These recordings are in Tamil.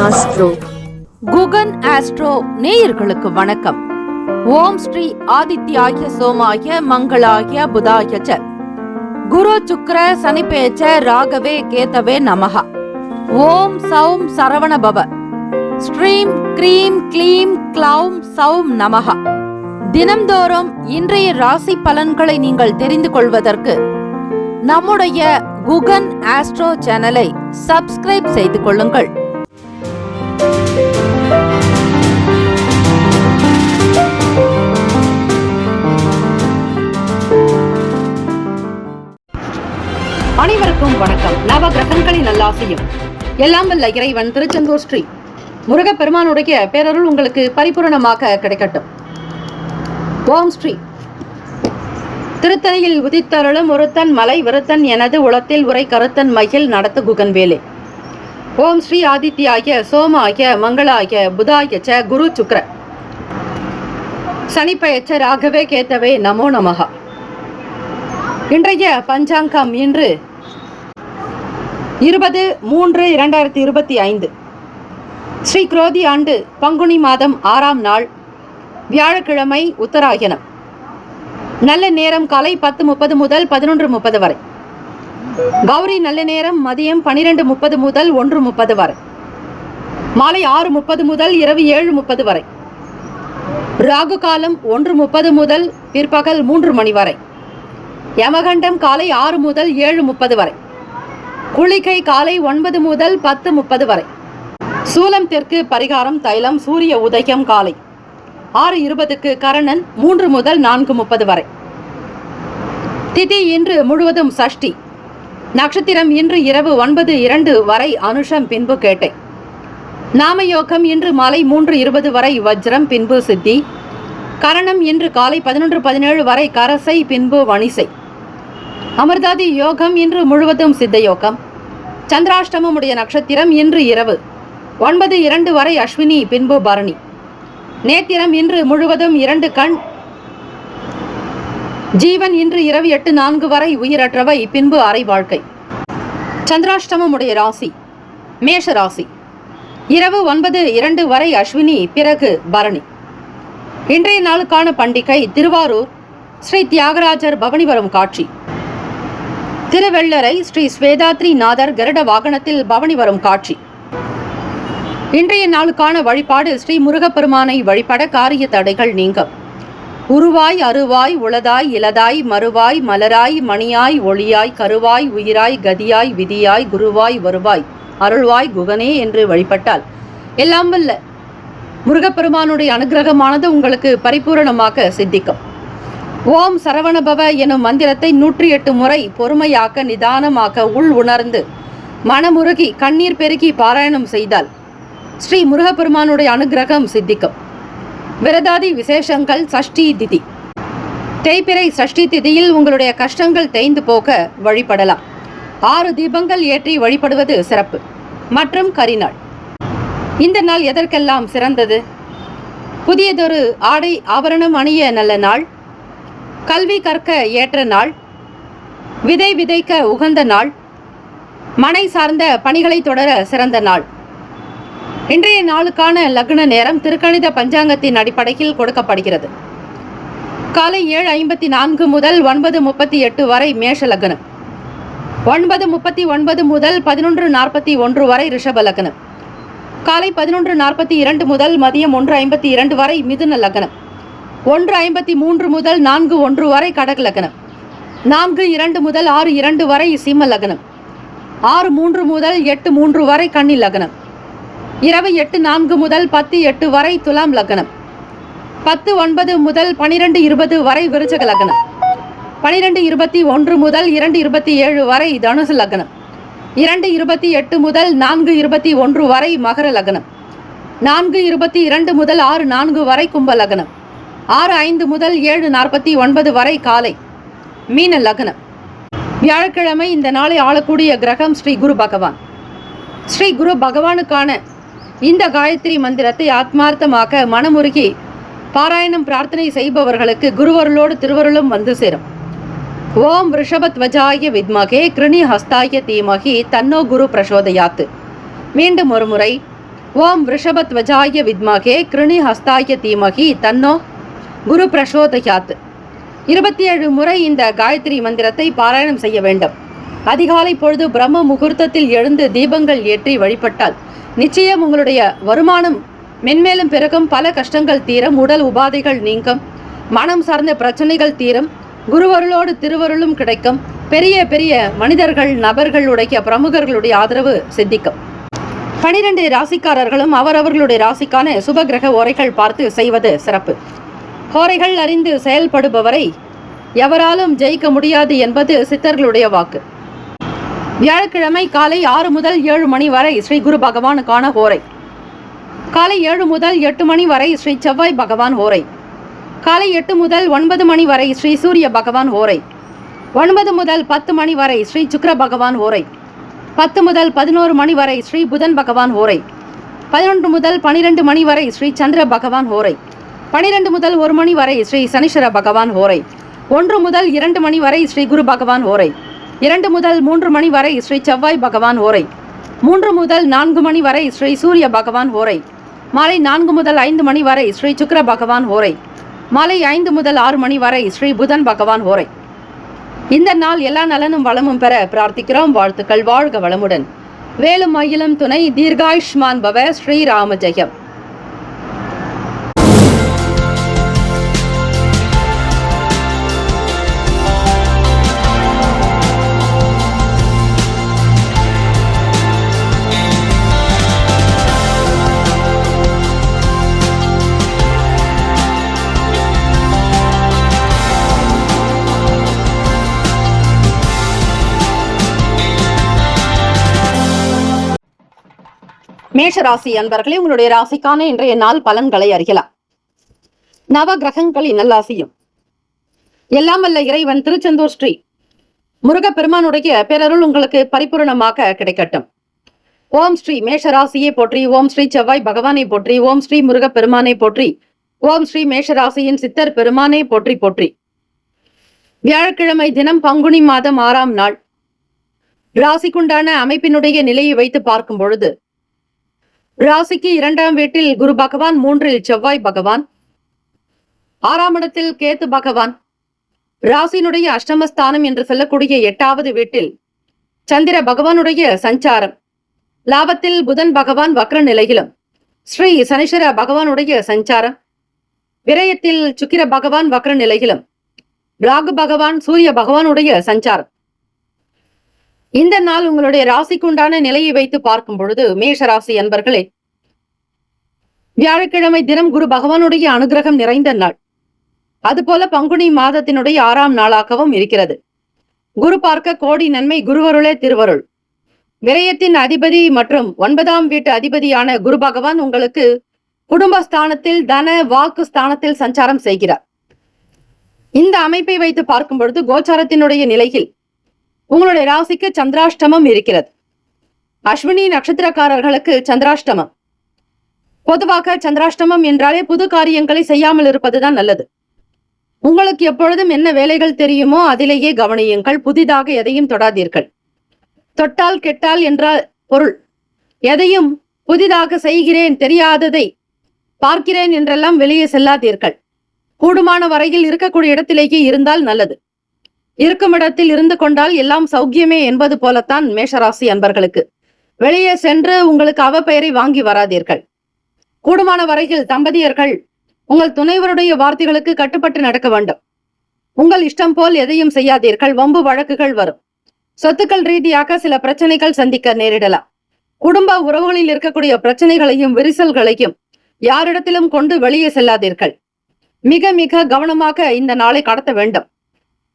ஆஸ்ட்ரோ. குகன் ஆஸ்ட்ரோ நேயர்களுக்கு வணக்கம். ஓம் ஸ்ரீ ஆதித்யாய சோமாய மங்களாய புதாய ச குரு சுக்ர சனிப்பேச்ச ராகவே கேதவே நமஹ. ஓம் சௌம் சரவண பவ. ஸ்ரீம் க்ரீம் க்ளீம் க்ளௌம் சௌம் நமஹ. தினம்தோறும் இன்றைய ராசி பலன்களை நீங்கள் தெரிந்து கொள்வதற்கு நம்முடைய குகன் ஆஸ்ட்ரோ சேனலை சப்ஸ்கிரைப் செய்து கொள்ளுங்கள். அனைவருக்கும் வணக்கம். நவ கிரகங்களின் நல்லாசியும் எல்லாம் வல்ல இறைவன் திருச்செந்தூர் ஸ்ரீ முருகப்பெருமானுடைய பேரருள் உங்களுக்கு பரிபூரணமாக கிடைக்கட்டும். ஓம் ஸ்ரீ திருத்தணியில் உதித்தருளும் ஒருத்தன் மலை விருத்தன் எனது உளத்தில் உரை கருத்தன் மகிழ் நடத்து குகன் வேலே. ஓம் ஸ்ரீ ஆதித்யாய சோமாய மங்களாய புதாய ச குரு சுக்ர சனிப்பெயர்ச்ச ராகவே கேத்தவே நமோ நமஹ. இன்றைய பஞ்சாங்கம் இன்று 20/3/2025 ஸ்ரீ குரோதி ஆண்டு பங்குனி மாதம் 6ஆம் நாள் வியாழக்கிழமை உத்தராயணம். நல்ல நேரம் காலை 10:30 முதல் 11:30 வரை. கௌரி நல்ல நேரம் மதியம் 12:30 முதல் 1:30 வரை. மாலை 6:30 முதல் இரவு 7:30 வரை. ராகு காலம் 1:30 முதல் பிற்பகல் 3 மணி வரை. யமகண்டம் காலை 6 முதல் 7:30 வரை. குளிகை காலை 9 முதல் 10:30 வரை. சூலம் தெற்கு பரிகாரம் தைலம் சூரிய உதயம் காலை 6:20க்கு கரணன் 3 முதல் 4:30 வரை. திதி இன்று முழுவதும் சஷ்டி. நட்சத்திரம் இன்று இரவு 9:02 வரை அனுஷம் பின்பு கேட்டை. நாமயோகம் இன்று மாலை 3:20 வரை வஜ்ரம் பின்பு சித்தி. கரணம் இன்று காலை 11:17 வரை கரசை பின்பு வணிசை. அமிர்தாதி யோகம் இன்று முழுவதும் சித்த யோகம். சந்திராஷ்டமம் உடைய நட்சத்திரம் இன்று இரவு 9:02 வரை அஸ்வினி பின்பு பரணி. நேத்திரம் இன்று முழுவதும் 2 கண். ஜீவன் இன்று இரவு 8:04 வரை உயிரற்றவை பின்பு அரை வாழ்க்கை. சந்திராஷ்டமம் உடைய ராசி மேஷ ராசி. இரவு 9:02 வரை அஸ்வினி பிறகு பரணி. இன்றைய நாளுக்கான பண்டிகை திருவாரூர் ஸ்ரீ தியாகராஜர் பவனி வரும் காட்சி. திருவெள்ளரை ஸ்ரீ ஸ்வேதாத்ரி நாதர் கருட வாகனத்தில் பவனி வரும் காட்சி. இன்றைய நாளுக்கான வழிபாடு ஸ்ரீ முருகப்பெருமானை வழிபட காரிய தடைகள் நீங்க. உருவாய் அருவாய் உளதாய் இலதாய் மறுவாய் மலராய் மணியாய் ஒளியாய் கருவாய் உயிராய் கதியாய் விதியாய் குருவாய் வருவாய் அருள்வாய் குகனே என்று வழிபட்டால் எல்லாம் வல்ல முருகப்பெருமானுடைய அனுகிரகமானது உங்களுக்கு பரிபூரணமாக சித்திக்கும். ஓம் சரவணபவ எனும் மந்திரத்தை 108 முறை பொறுமையாக்க நிதானமாக உள் உணர்ந்து மனமுருகி கண்ணீர் பெருகி பாராயணம் செய்தால் ஸ்ரீ முருகப்பெருமானுடைய அனுகிரகம் சித்திக்கும். விரதாதி விசேஷங்கள் சஷ்டி திதி. தேய்பிறை சஷ்டி திதியில் உங்களுடைய கஷ்டங்கள் தேய்ந்து போக வழிபடலாம். 6 தீபங்கள் ஏற்றி வழிபடுவது சிறப்பு. மற்றும் கரிநாள். இந்த நாள் எதற்கெல்லாம் சிறந்தது? புதியதொரு ஆடை ஆபரணம் அணிய நல்ல நாள். கல்வி கற்க ஏற்ற நாள். விதை விதைக்க உகந்த நாள். மனை சார்ந்த பணிகளை தொடர சிறந்த நாள். இன்றைய நாளுக்கான லக்ன நேரம் திருக்கணித பஞ்சாங்கத்தின் அடிப்படையில் கொடுக்கப்படுகிறது. காலை 7:54 முதல் 9:38 வரை மேஷ லக்னம். 9:39 முதல் 11:41 வரை ரிஷப லக்னம். காலை 11:42 முதல் மதியம் 1:52 வரை மிதுன லக்னம். 1:53 முதல் 4:1 வரை கடக லக்னம். 4:02 முதல் 6:02 வரை சிம்ம லக்னம். 6:03 முதல் 8:03 வரை கன்னி லக்னம். இரவு 8:04 முதல் 10:08 வரை துலாம் லக்னம். 10:09 முதல் 12:20 வரை விருச்சக லக்னம். 12:21 முதல் 2:27 வரை தனுசு லக்னம். 2:28 முதல் 4:21 வரை மகர லக்னம். 4:22 முதல் 6:04 வரை கும்ப லக்னம். 6:05 முதல் 7:49 வரை காலை மீன லக்னம். வியாழக்கிழமை இந்த நாளை ஆளக்கூடிய கிரகம் ஸ்ரீ குரு பகவான். ஸ்ரீ குரு பகவானுக்கான இந்த காயத்ரி மந்திரத்தை ஆத்மார்த்தமாக மனமுருகி பாராயணம் பிரார்த்தனை செய்பவர்களுக்கு குருவருளோடு திருவருளும் வந்து சேரும். ஓம் ரிஷபத்வஜாய வித்மகே கிருணி ஹஸ்தாய தீமகி தன்னோ குரு பிரசோதயாத்து. மீண்டும் ஒரு முறை ஓம் ரிஷபத்வஜாய வித்மகே கிருணி ஹஸ்தாய தீமகி தன்னோ குரு பிரசோதயாத். 27 முறை இந்த காயத்ரி மந்திரத்தை பாராயணம் செய்ய வேண்டும். அதிகாலை பொழுது பிரம்ம முகூர்த்தத்தில் எழுந்து தீபங்கள் ஏற்றி வழிபட்டால் நிச்சயம் உங்களுடைய வருமானம் மென்மேலும் பெருகும், பல கஷ்டங்கள் தீரும், உடல் உபாதைகள் நீங்கும், மனம் சார்ந்த பிரச்சனைகள் தீரும், குருவருளோடு திருவருளும் கிடைக்கும், பெரிய பெரிய மனிதர்கள் நபர்களுடைய பிரமுகர்களுடைய ஆதரவு சித்திக்கும். 12 ராசிக்காரர்களும் அவரவர்களுடைய ராசிக்கான சுபகிரக ஓரைகள் பார்த்து செய்வது சிறப்பு. ஹோரைகள் அறிந்து செயல்படுபவரை எவராலும் ஜெயிக்க முடியாது என்பது சித்தர்களுடைய வாக்கு. வியாழக்கிழமை காலை 6 முதல் 7 மணி வரை ஸ்ரீ குரு பகவானுக்கான ஹோரை. காலை 7 முதல் 8 மணி வரை ஸ்ரீ செவ்வாய் பகவான் ஹோரை. காலை 8 முதல் 9 மணி வரை ஸ்ரீ சூரிய பகவான் ஹோரை. 9 முதல் 10 மணி வரை ஸ்ரீ சுக்கிர பகவான் ஹோரை. 10 முதல் 11 மணி வரை ஸ்ரீ புதன் பகவான் ஹோரை. 11 முதல் 12 மணி வரை ஸ்ரீ சந்திர பகவான் ஹோரை. 12 முதல் 1 மணி வரை ஸ்ரீ சனீஸ்வர பகவான் ஹோரை. 1 முதல் 2 மணி வரை ஸ்ரீ குரு பகவான் ஹோரை. 2 முதல் 3 மணி வரை ஸ்ரீ செவ்வாய் பகவான் ஹோரை. 3 முதல் 4 மணி வரை ஸ்ரீ சூரிய பகவான் ஹோரை. மாலை 4 முதல் 5 மணி வரை ஸ்ரீ சுக்கிர பகவான் ஹோரை. மாலை 5 முதல் 6 மணி வரை ஸ்ரீ புதன் பகவான் ஹோரை. இந்த நாள் எல்லா நலனும் வளமும் பெற பிரார்த்திக்கிறோம். வாழ்த்துக்கள். வாழ்க வளமுடன். வேலும் மயிலும் துணை. தீர்காயுஷ்மான் பவ. ஸ்ரீராம ஜெயம். மேஷராசி அன்பர்களே, உங்களுடைய ராசிக்கான இன்றைய நாள் பலன்களை அறியலாம். நவ கிரகங்களின் நல்லாசியும் எல்லாம் வல்ல இறைவன் திருச்செந்தூர் ஸ்ரீ முருகப்பெருமானுடைய பேரருள் உங்களுக்கு பரிபூர்ணமாக கிடைக்கட்டும். ஓம் ஸ்ரீ மேஷராசியை போற்றி. ஓம் ஸ்ரீ செவ்வாய் பகவானை போற்றி. ஓம் ஸ்ரீ முருகப்பெருமானை போற்றி. ஓம் ஸ்ரீ மேஷராசியின் சித்தர் பெருமானை போற்றி போற்றி. வியாழக்கிழமை தினம் பங்குனி மாதம் 6ஆம் நாள். ராசிக்குண்டான அமைப்பினுடைய நிலையை வைத்து பார்க்கும் பொழுது ராசிக்கு 2ஆம் வீட்டில் குரு பகவான், 3இல் செவ்வாய் பகவான், 6ஆம் இடத்தில் கேத்து பகவான், ராசியினுடைய அஷ்டமஸ்தானம் என்று சொல்லக்கூடிய 8வது வீட்டில் சந்திர பகவானுடைய சஞ்சாரம், லாபத்தில் புதன் பகவான் வக்ர நிலையிலும் ஸ்ரீ சனீஸ்வர பகவானுடைய சஞ்சாரம், விரயத்தில் சுக்கிர பகவான் வக்ர நிலையிலும் ராகு பகவான் சூரிய பகவானுடைய சஞ்சாரம். இந்த நாள் உங்களுடைய ராசிக்குண்டான நிலையை வைத்து பார்க்கும் பொழுது மேஷராசி அன்பர்களே, வியாழக்கிழமை தினம் குரு பகவானுடைய அனுகிரகம் நிறைந்த நாள். அதுபோல பங்குனி மாதத்தினுடைய 6ஆம் நாளாகவும் இருக்கிறது. குரு பார்க்க கோடி நன்மை. குருவருளே திருவருள். விரயத்தின் அதிபதி மற்றும் 9ஆம் வீட்டு அதிபதியான குரு பகவான் உங்களுக்கு குடும்பஸ்தானத்தில் தன வாக்கு ஸ்தானத்தில் சஞ்சாரம் செய்கிறார். இந்த அமைப்பை வைத்து பார்க்கும் பொழுது கோச்சாரத்தினுடைய நிலையில் உங்களுடைய ராசிக்கு சந்திராஷ்டமம் இருக்கிறது. அஸ்வினி நட்சத்திரக்காரர்களுக்கு சந்திராஷ்டமம். பொதுவாக சந்திராஷ்டமம் என்றாலே புது காரியங்களை செய்யாமல் இருப்பதுதான் நல்லது. உங்களுக்கு எப்பொழுதும் என்ன வேலைகள் தெரியுமோ அதிலேயே கவனியுங்கள். புதிதாக எதையும் தொடாதீர்கள். தொட்டால் கெட்டால் என்ற பொருள். எதையும் புதிதாக செய்கிறேன், தெரியாததை பார்க்கிறேன் என்றெல்லாம் வெளியே செல்லாதீர்கள். கூடுமான வரையில் இருக்கக்கூடிய இடத்திலேயே இருந்தால் நல்லது. இருக்கும் இடத்தில் இருந்து கொண்டால் எல்லாம் சௌக்கியமே என்பது போலத்தான் மேஷராசி அன்பர்களுக்கு. வெளியே சென்று உங்களுக்கு அவப்பெயரை வாங்கி வராதீர்கள். கூடுமான வரையில் தம்பதியர்கள் உங்கள் துணைவருடைய வார்த்தைகளுக்கு கட்டுப்பட்டு நடக்க வேண்டும். உங்கள் இஷ்டம் போல் எதையும் செய்யாதீர்கள். வம்பு வழக்குகள் வரும். சொத்துக்கள் ரீதியாக சில பிரச்சனைகள் சந்திக்க நேரிடலாம். குடும்ப உறவுகளில் இருக்கக்கூடிய பிரச்சனைகளையும் விரிசல்களையும் யாரிடத்திலும் கொண்டு வெளியே செல்லாதீர்கள். மிக மிக கவனமாக இந்த நாளை கடத்த வேண்டும்.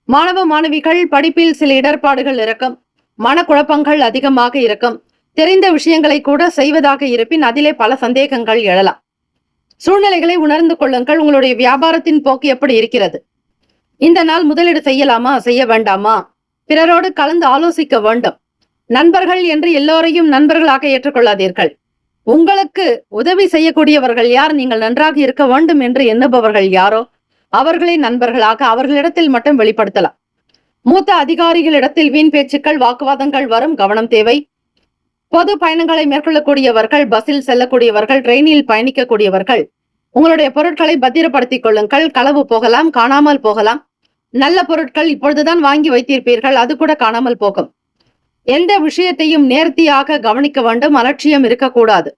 மாணவ மாணவிகள் படிப்பில் சில இடர்பாடுகள் இருக்கும். மனக்குழப்பங்கள் அதிகமாக இருக்கும். தெரிந்த விஷயங்களை கூட செய்வதாக இருப்பின் அதிலே பல சந்தேகங்கள் எழலாம். சூழ்நிலைகளை உணர்ந்து கொள்ளுங்கள். உங்களுடைய வியாபாரத்தின் போக்கு எப்படி இருக்கிறது? இந்த நாள் முதலீடு செய்யலாமா, செய்ய வேண்டாமா, பிறரோடு கலந்து ஆலோசிக்க வேண்டும். நண்பர்கள் என்று எல்லோரையும் நண்பர்களாக ஏற்றுக்கொள்ளாதீர்கள். உங்களுக்கு உதவி செய்யக்கூடியவர்கள் யார், நீங்கள் நன்றாக இருக்க வேண்டும் என்று எண்ணுபவர்கள் யாரோ அவர்களை நண்பர்களாக அவர்களிடத்தில் மட்டும் வெளிப்படுத்தலாம். மூத்த அதிகாரிகளிடத்தில் வீண் பேச்சுக்கள், வாக்குவாதங்கள் வரும். கவனம் தேவை. பொது பயணங்களை மேற்கொள்ளக்கூடியவர்கள், பஸ்ஸில் செல்லக்கூடியவர்கள், ட்ரெயினில் பயணிக்கக்கூடியவர்கள் உங்களுடைய பொருட்களை பத்திரப்படுத்திக் கொள்ளுங்கள். களவு போகலாம், காணாமல் போகலாம். நல்ல பொருட்கள் இப்பொழுதுதான் வாங்கி வைத்திருப்பீர்கள், அது கூட காணாமல் போகும். எந்த விஷயத்தையும் நேர்த்தியாக கவனிக்க வேண்டும், அலட்சியம் இருக்கக்கூடாது.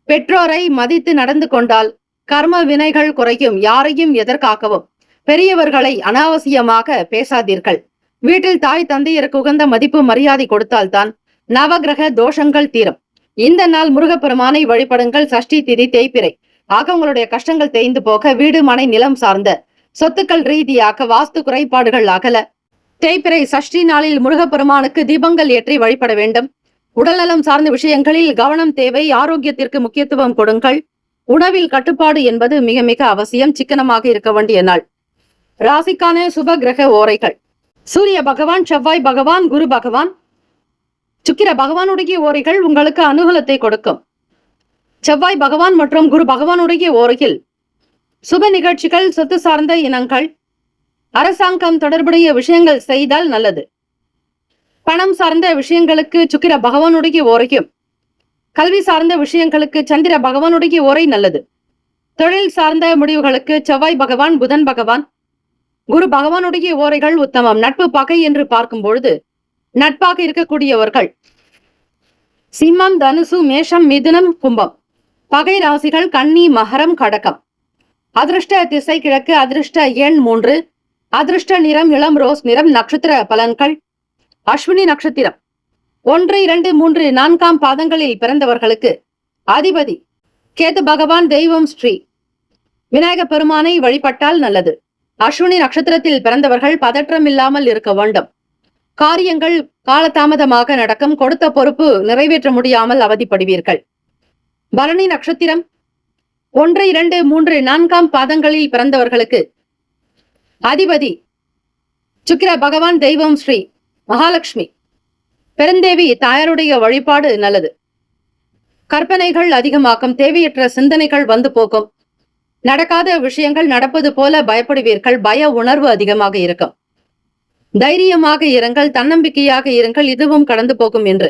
பெற்றோரை மதித்து நடந்து கொண்டால் கர்ம வினைகள் குறையும். யாரையும் எதற்காகவும் பெரியவர்களை அனாவசியமாக பேசாதீர்கள். வீட்டில் தாய் தந்தையருக்கு உகந்த மதிப்பு மரியாதை கொடுத்தால்தான் நவகிரக தோஷங்கள் தீரும். இந்த நாள் முருகப்பெருமானை வழிபடுங்கள். சஷ்டி திதி தேய்பிறை ஆக உங்களுடைய கஷ்டங்கள் தேய்ந்து போக வீடு மனை நிலம் சார்ந்த சொத்துக்கள் ரீதியாக வாஸ்து குறைபாடுகள் அகல தேய்பிறை சஷ்டி நாளில் முருகப்பெருமானுக்கு தீபங்கள் ஏற்றி வழிபட வேண்டும். உடல்நலம் சார்ந்த விஷயங்களில் கவனம் தேவை. ஆரோக்கியத்திற்கு முக்கியத்துவம் கொடுங்கள். உணவில் கட்டுப்பாடு என்பது மிக மிக அவசியம். சிக்கனமாக இருக்க வேண்டிய நாள். ராசிக்கான சுப கிரக ஓரைகள்: சூரிய பகவான், செவ்வாய் பகவான், குரு பகவான், சுக்கிர பகவானுடைய ஓரைகள் உங்களுக்கு அனுகூலத்தை கொடுக்கும். செவ்வாய் பகவான் மற்றும் குரு பகவானுடைய ஓரையில் சுப நிகழ்ச்சிகள், சொத்து சார்ந்த இனங்கள், அரசாங்கம் தொடர்புடைய விஷயங்கள் செய்தால் நல்லது. பணம் சார்ந்த விஷயங்களுக்கு சுக்கிர பகவானுடைய ஓரையும், கல்வி சார்ந்த விஷயங்களுக்கு சந்திர பகவானுடைய ஓரை நல்லது. தொழில் சார்ந்த முடிவுகளுக்கு செவ்வாய் பகவான், புதன் பகவான், குரு பகவானுடைய ஓரைகள் உத்தமம். நட்பு பகை என்று பார்க்கும் பொழுது நட்பாக இருக்கக்கூடியவர்கள் சிம்மம், தனுசு, மேஷம், மிதுனம், கும்பம். பகை ராசிகள் கன்னி, மகரம், கடகம். அதிர்ஷ்ட திசை கிழக்கு. அதிர்ஷ்ட எண் 3. அதிர்ஷ்ட நிறம் இளம் ரோஸ் நிறம். நட்சத்திர பலன்கள்: அஸ்வினி நட்சத்திரம் 1, 2, 3, 4 பாதங்களில் பிறந்தவர்களுக்கு அதிபதி கேது பகவான். தெய்வம் ஸ்ரீ விநாயக பெருமானை வழிபட்டால் நல்லது. அஸ்வினி நட்சத்திரத்தில் பிறந்தவர்கள் பதற்றம் இல்லாமல் இருக்க வேண்டும். காரியங்கள் காலதாமதமாக நடக்கும். கொடுத்த பொறுப்பு நிறைவேற்ற முடியாமல் அவதிப்படுவீர்கள். பரணி நட்சத்திரம் 1, 2, 3, 4 பாதங்களில் பிறந்தவர்களுக்கு அதிபதி சுக்கிர பகவான். தெய்வம் ஸ்ரீ மகாலட்சுமி. பெருந்தேவி தாயாருடைய வழிபாடு நல்லது. கற்பனைகள் அதிகமாக்கும். தேவையற்ற சிந்தனைகள் வந்து போகும். நடக்காத விஷயங்கள் நடப்பது போல பயப்படுவீர்கள். பய உணர்வு அதிகமாக இருக்கும். தைரியமாக இருங்கள், தன்னம்பிக்கையாக இருங்கள், இதுவும் கடந்து போகும் என்று.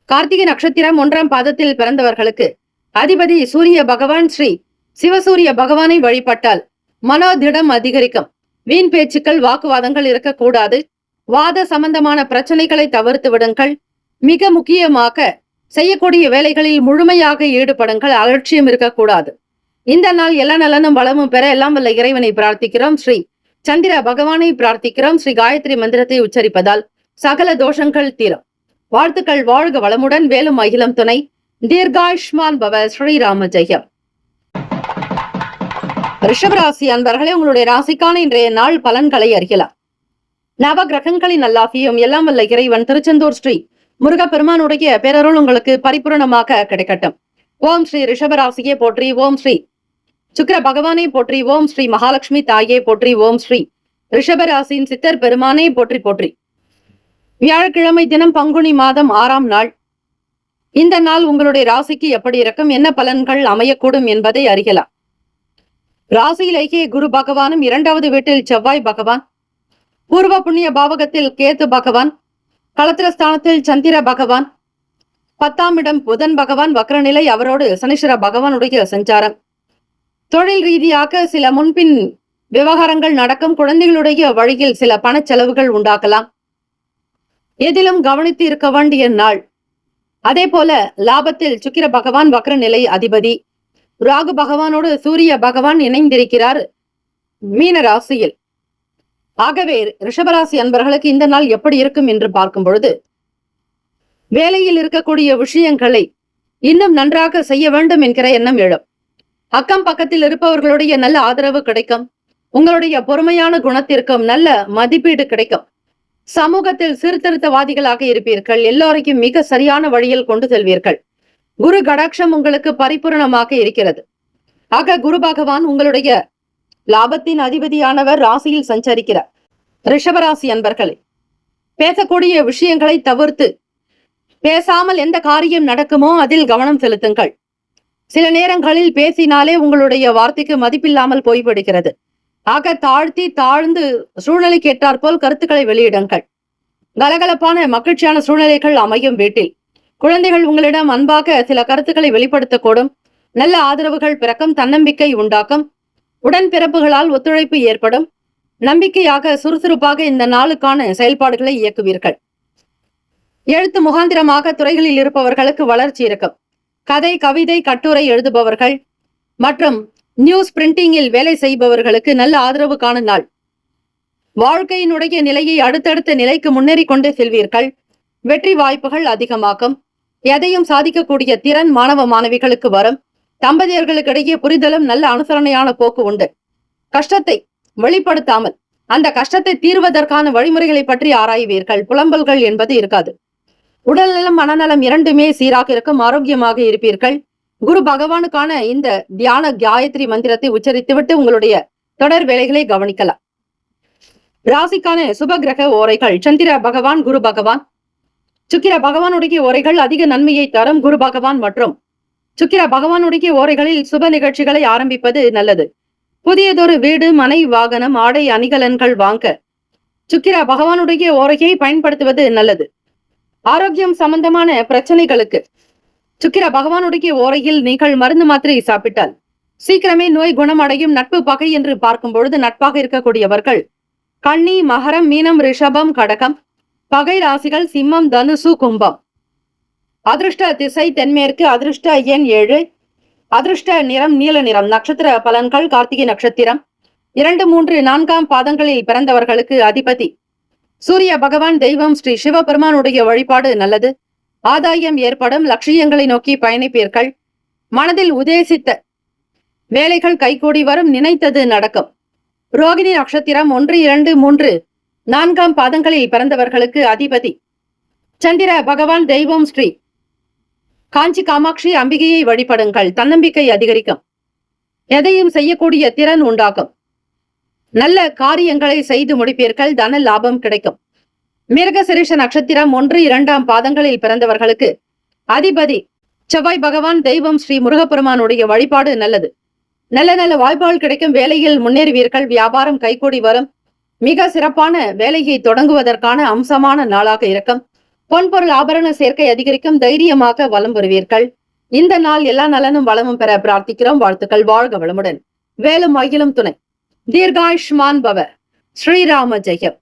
கார்த்திகை நட்சத்திரம் 1 பாதத்தில் பிறந்தவர்களுக்கு அதிபதி சூரிய பகவான். ஸ்ரீ சிவசூரிய பகவானை வழிபட்டால் மனோதிடம் அதிகரிக்கும். வீண் பேச்சுக்கள், வாக்குவாதங்கள் இருக்கக்கூடாது. வாத சம்பந்தமான பிரச்சனைகளை தவிர்த்து விடுங்கள். மிக முக்கியமாக செய்யக்கூடிய வேலைகளில் முழுமையாக ஈடுபடுங்கள். அலட்சியம் இருக்கக்கூடாது. இந்த நாள் எல்லா நலனும் வளமும் பெற எல்லாம் வல்ல இறைவனை பிரார்த்திக்கிறோம். ஸ்ரீ சந்திர பகவானை பிரார்த்திக்கிறோம். ஸ்ரீ காயத்ரி மந்திரத்தை உச்சரிப்பதால் சகல தோஷங்கள் தீரும். வாழ்த்துக்கள். வாழ்க வளமுடன். வேலும் அகிலம் துணை. தீர்காயுஷ்மான் பவ. ஸ்ரீராம ஜெயம். ரிஷபராசி அன்பர்களே, உங்களுடைய ராசிக்கான இன்றைய நாள் பலன்களை அறியலாம். நவ கிரகங்களின் நல்லாசியும் எல்லாம் வல்ல இறைவன் திருச்செந்தூர் ஸ்ரீ முருகப்பெருமானுடைய பேரருள் உங்களுக்கு பரிபூரணமாக கிடைக்கட்டும். ஓம் ஸ்ரீ ரிஷபராசியே போற்றி. ஓம் ஸ்ரீ சுக்கிர பகவானை போற்றி. ஓம் ஸ்ரீ மகாலட்சுமி தாயே போற்றி. ஓம் ஸ்ரீ ரிஷபராசியின் சித்தர் பெருமானை போற்றி போற்றி. வியாழக்கிழமை தினம் பங்குனி மாதம் 6ஆம் நாள். இந்த நாள் உங்களுடைய ராசிக்கு எப்படி இருக்கும், என்ன பலன்கள் அமையக்கூடும் என்பதை அறியலாம். ராசியிலேயே குரு பகவானும், 2வது வீட்டில் செவ்வாய் பகவான், பூர்வ புண்ணிய பாவகத்தில் கேது பகவான், களத்திரஸ்தானத்தில் சந்திர பகவான், 10ஆம் இடம் புதன் பகவான் வக்ரநிலை, அவரோடு சனீஸ்வர பகவானுடைய சஞ்சாரம். தொழில் ரீதியாக சில முன்பின் விவகாரங்கள் நடக்கும். குழந்தைகளுடைய வழியில் சில பண செலவுகள் உண்டாக்கலாம். எதிலும் கவனித்து இருக்க வேண்டிய நாள். அதே போல லாபத்தில் சுக்கிர பகவான் வக்ரநிலை அதிபதி. ராகு பகவானோடு சூரிய பகவான் இணைந்திருக்கிறார் மீன ராசியில். ஆகவே ரிஷபராசி அன்பர்களுக்கு இந்த நாள் எப்படி இருக்கும் என்று பார்க்கும் பொழுது, வேலையில் இருக்கக்கூடிய விஷயங்களை இன்னும் நன்றாக செய்ய வேண்டும் என்கிற எண்ணம் எழும். அக்கம் பக்கத்தில் இருப்பவர்களுடைய நல்ல ஆதரவு கிடைக்கும். உங்களுடைய பொறுமையான குணத்திற்கும் நல்ல மதிப்பீடு கிடைக்கும். சமூகத்தில் சீர்திருத்தவாதிகளாக இருப்பீர்கள். எல்லோரையும் மிக சரியான வழியில் கொண்டு செல்வீர்கள். குரு கடாட்சம் உங்களுக்கு பரிபூரணமாக இருக்கிறது. ஆக குரு பகவான் உங்களுடைய லாபத்தின் அதிபதியானவர் ராசியில் சஞ்சரிக்கிறார். ரிஷபராசி அன்பர்களே, பேசக்கூடிய விஷயங்களை தவிர்த்து பேசாமல் எந்த காரியம் நடக்குமோ அதில் கவனம் செலுத்துங்கள். சில நேரங்களில் பேசினாலே உங்களுடைய வார்த்தைக்கு மதிப்பில்லாமல் போய்விடுகிறது. ஆக தாழ்ந்து சூழ்நிலைக்கு ஏற்றாற்போல் கருத்துக்களை வெளியிடுங்கள். கலகலப்பான மகிழ்ச்சியான சூழ்நிலைகள் அமையும் வீட்டில். குழந்தைகள் உங்களிடம் அன்பாக சில கருத்துக்களை வெளிப்படுத்தக்கூடும். நல்ல ஆதரவுகள் பிறக்கும். தன்னம்பிக்கை உண்டாக்கும். உடன்பிறப்புகளால் ஒத்துழைப்பு ஏற்படும். நம்பிக்கையாக சுறுசுறுப்பாக இந்த நாளுக்கான செயல்பாடுகளை இயக்குவீர்கள். எழுத்து முகாந்திரமாக துறைகளில் இருப்பவர்களுக்கு வளர்ச்சி இருக்கும். கதை, கவிதை, கட்டுரை எழுதுபவர்கள் மற்றும் நியூஸ் பிரிண்டிங்கில் வேலை செய்பவர்களுக்கு நல்ல ஆதரவு காணும் நாள். வாழ்க்கையினுடைய நிலையை அடுத்தடுத்த நிலைக்கு முன்னேறி கொண்டு செல்வீர்கள். வெற்றி வாய்ப்புகள் அதிகமாகும். எதையும் சாதிக்கக்கூடிய திறன் மாணவ மாணவிகளுக்கு வரும். தம்பதியர்களுக்கிடையே புரிதலும் நல்ல அனுசரணையான போக்கு உண்டு. கஷ்டத்தை வெளிப்படுத்தாமல் அந்த கஷ்டத்தை தீர்வதற்கான வழிமுறைகளை பற்றி ஆராய்வீர்கள். புலம்பல்கள் என்பது இருக்காது. உடல்நலம் மனநலம் இரண்டுமே சீராக இருக்கும். ஆரோக்கியமாக இருப்பீர்கள். குரு பகவானுக்கான இந்த தியான காயத்ரி மந்திரத்தை உச்சரித்துவிட்டு உங்களுடைய தொடர் வேலைகளை கவனிக்கலாம். ராசிக்கான சுப கிரக ஓரைகள். சந்திர பகவான், குரு பகவான், சுக்கிர பகவானுடைய ஓரைகள் அதிக நன்மையை தரும். குரு பகவான் மற்றும் சுக்கிர பகவானுடைய ஓரைகளில் சுப நிகழ்ச்சிகளை ஆரம்பிப்பது நல்லது. புதியதொரு வீடு, மனை, வாகனம், ஆடை, அணிகலன்கள் வாங்க சுக்கிர பகவானுடைய ஓரையை பயன்படுத்துவது நல்லது. ஆரோக்கியம் சம்பந்தமான பிரச்சனைகளுக்கு சுக்கிர பகவானுடைய ஓரையில் நீங்கள் மருந்து மாத்திரை சாப்பிட்டால் சீக்கிரமே நோய் குணமடையும். நட்பு பகை என்று பார்க்கும் பொழுது நட்பாக இருக்கக்கூடியவர்கள் கன்னி, மகரம், மீனம், ரிஷபம், கடகம். பகை ராசிகள் சிம்மம், தனுசு, கும்பம். அதிர்ஷ்ட திசை தென்மேற்கு. அதிர்ஷ்ட எண் 7. அதிர்ஷ்ட நிறம் நீல நிறம். நட்சத்திர பலன்கள். கார்த்திகை நட்சத்திரம் 2, 3, 4ஆம் பாதங்களில் பிறந்தவர்களுக்கு அதிபதி சூரிய பகவான். தெய்வம் ஸ்ரீ சிவபெருமானுடைய வழிபாடு நல்லது. ஆதாயம் ஏற்படும். லட்சியங்களை நோக்கி பயணிப்பீர்கள். மனதில் உதேசித்த வேலைகள் கைகூடி வரும். நினைத்தது நடக்கும். ரோகிணி நட்சத்திரம் 1, 2, 3, 4ஆம் பாதங்களில் பிறந்தவர்களுக்கு அதிபதி சந்திர பகவான். தெய்வம் ஸ்ரீ காஞ்சி காமாட்சி அம்பிகையை வழிபடுங்கள். தன்னம்பிக்கை அதிகரிக்கும். எதையும் செய்யக்கூடிய திறன் உண்டாகும். நல்ல காரியங்களை செய்து முடிப்பீர்கள். தன லாபம் கிடைக்கும். மிருகசிரீஷ நட்சத்திரம் 1, 2ஆம் பாதங்களில் பிறந்தவர்களுக்கு அதிபதி செவ்வாய் பகவான். தெய்வம் ஸ்ரீ முருகப்பெருமானுடைய வழிபாடு நல்லது. நல்ல நல்ல வாய்ப்புகள் கிடைக்கும். வேலையில் முன்னேறுவீர்கள். வியாபாரம் கைகூடி வரும். மிக சிறப்பான வேலையை தொடங்குவதற்கான அம்சமான நாளாக இருக்கும். பொன்பொருள் ஆபரண சேர்க்கை அதிகரிக்கும். தைரியமாக வலம் வருவீர்கள். இந்த நாள் எல்லா நலனும் வளமும் பெற பிரார்த்திக்கிறோம். வாழ்த்துக்கள். வாழ்க வளமுடன். வேலும் மகிழும் துணை. தீர்காயுஷ்மான் பவ. ஸ்ரீராம ஜெயம்.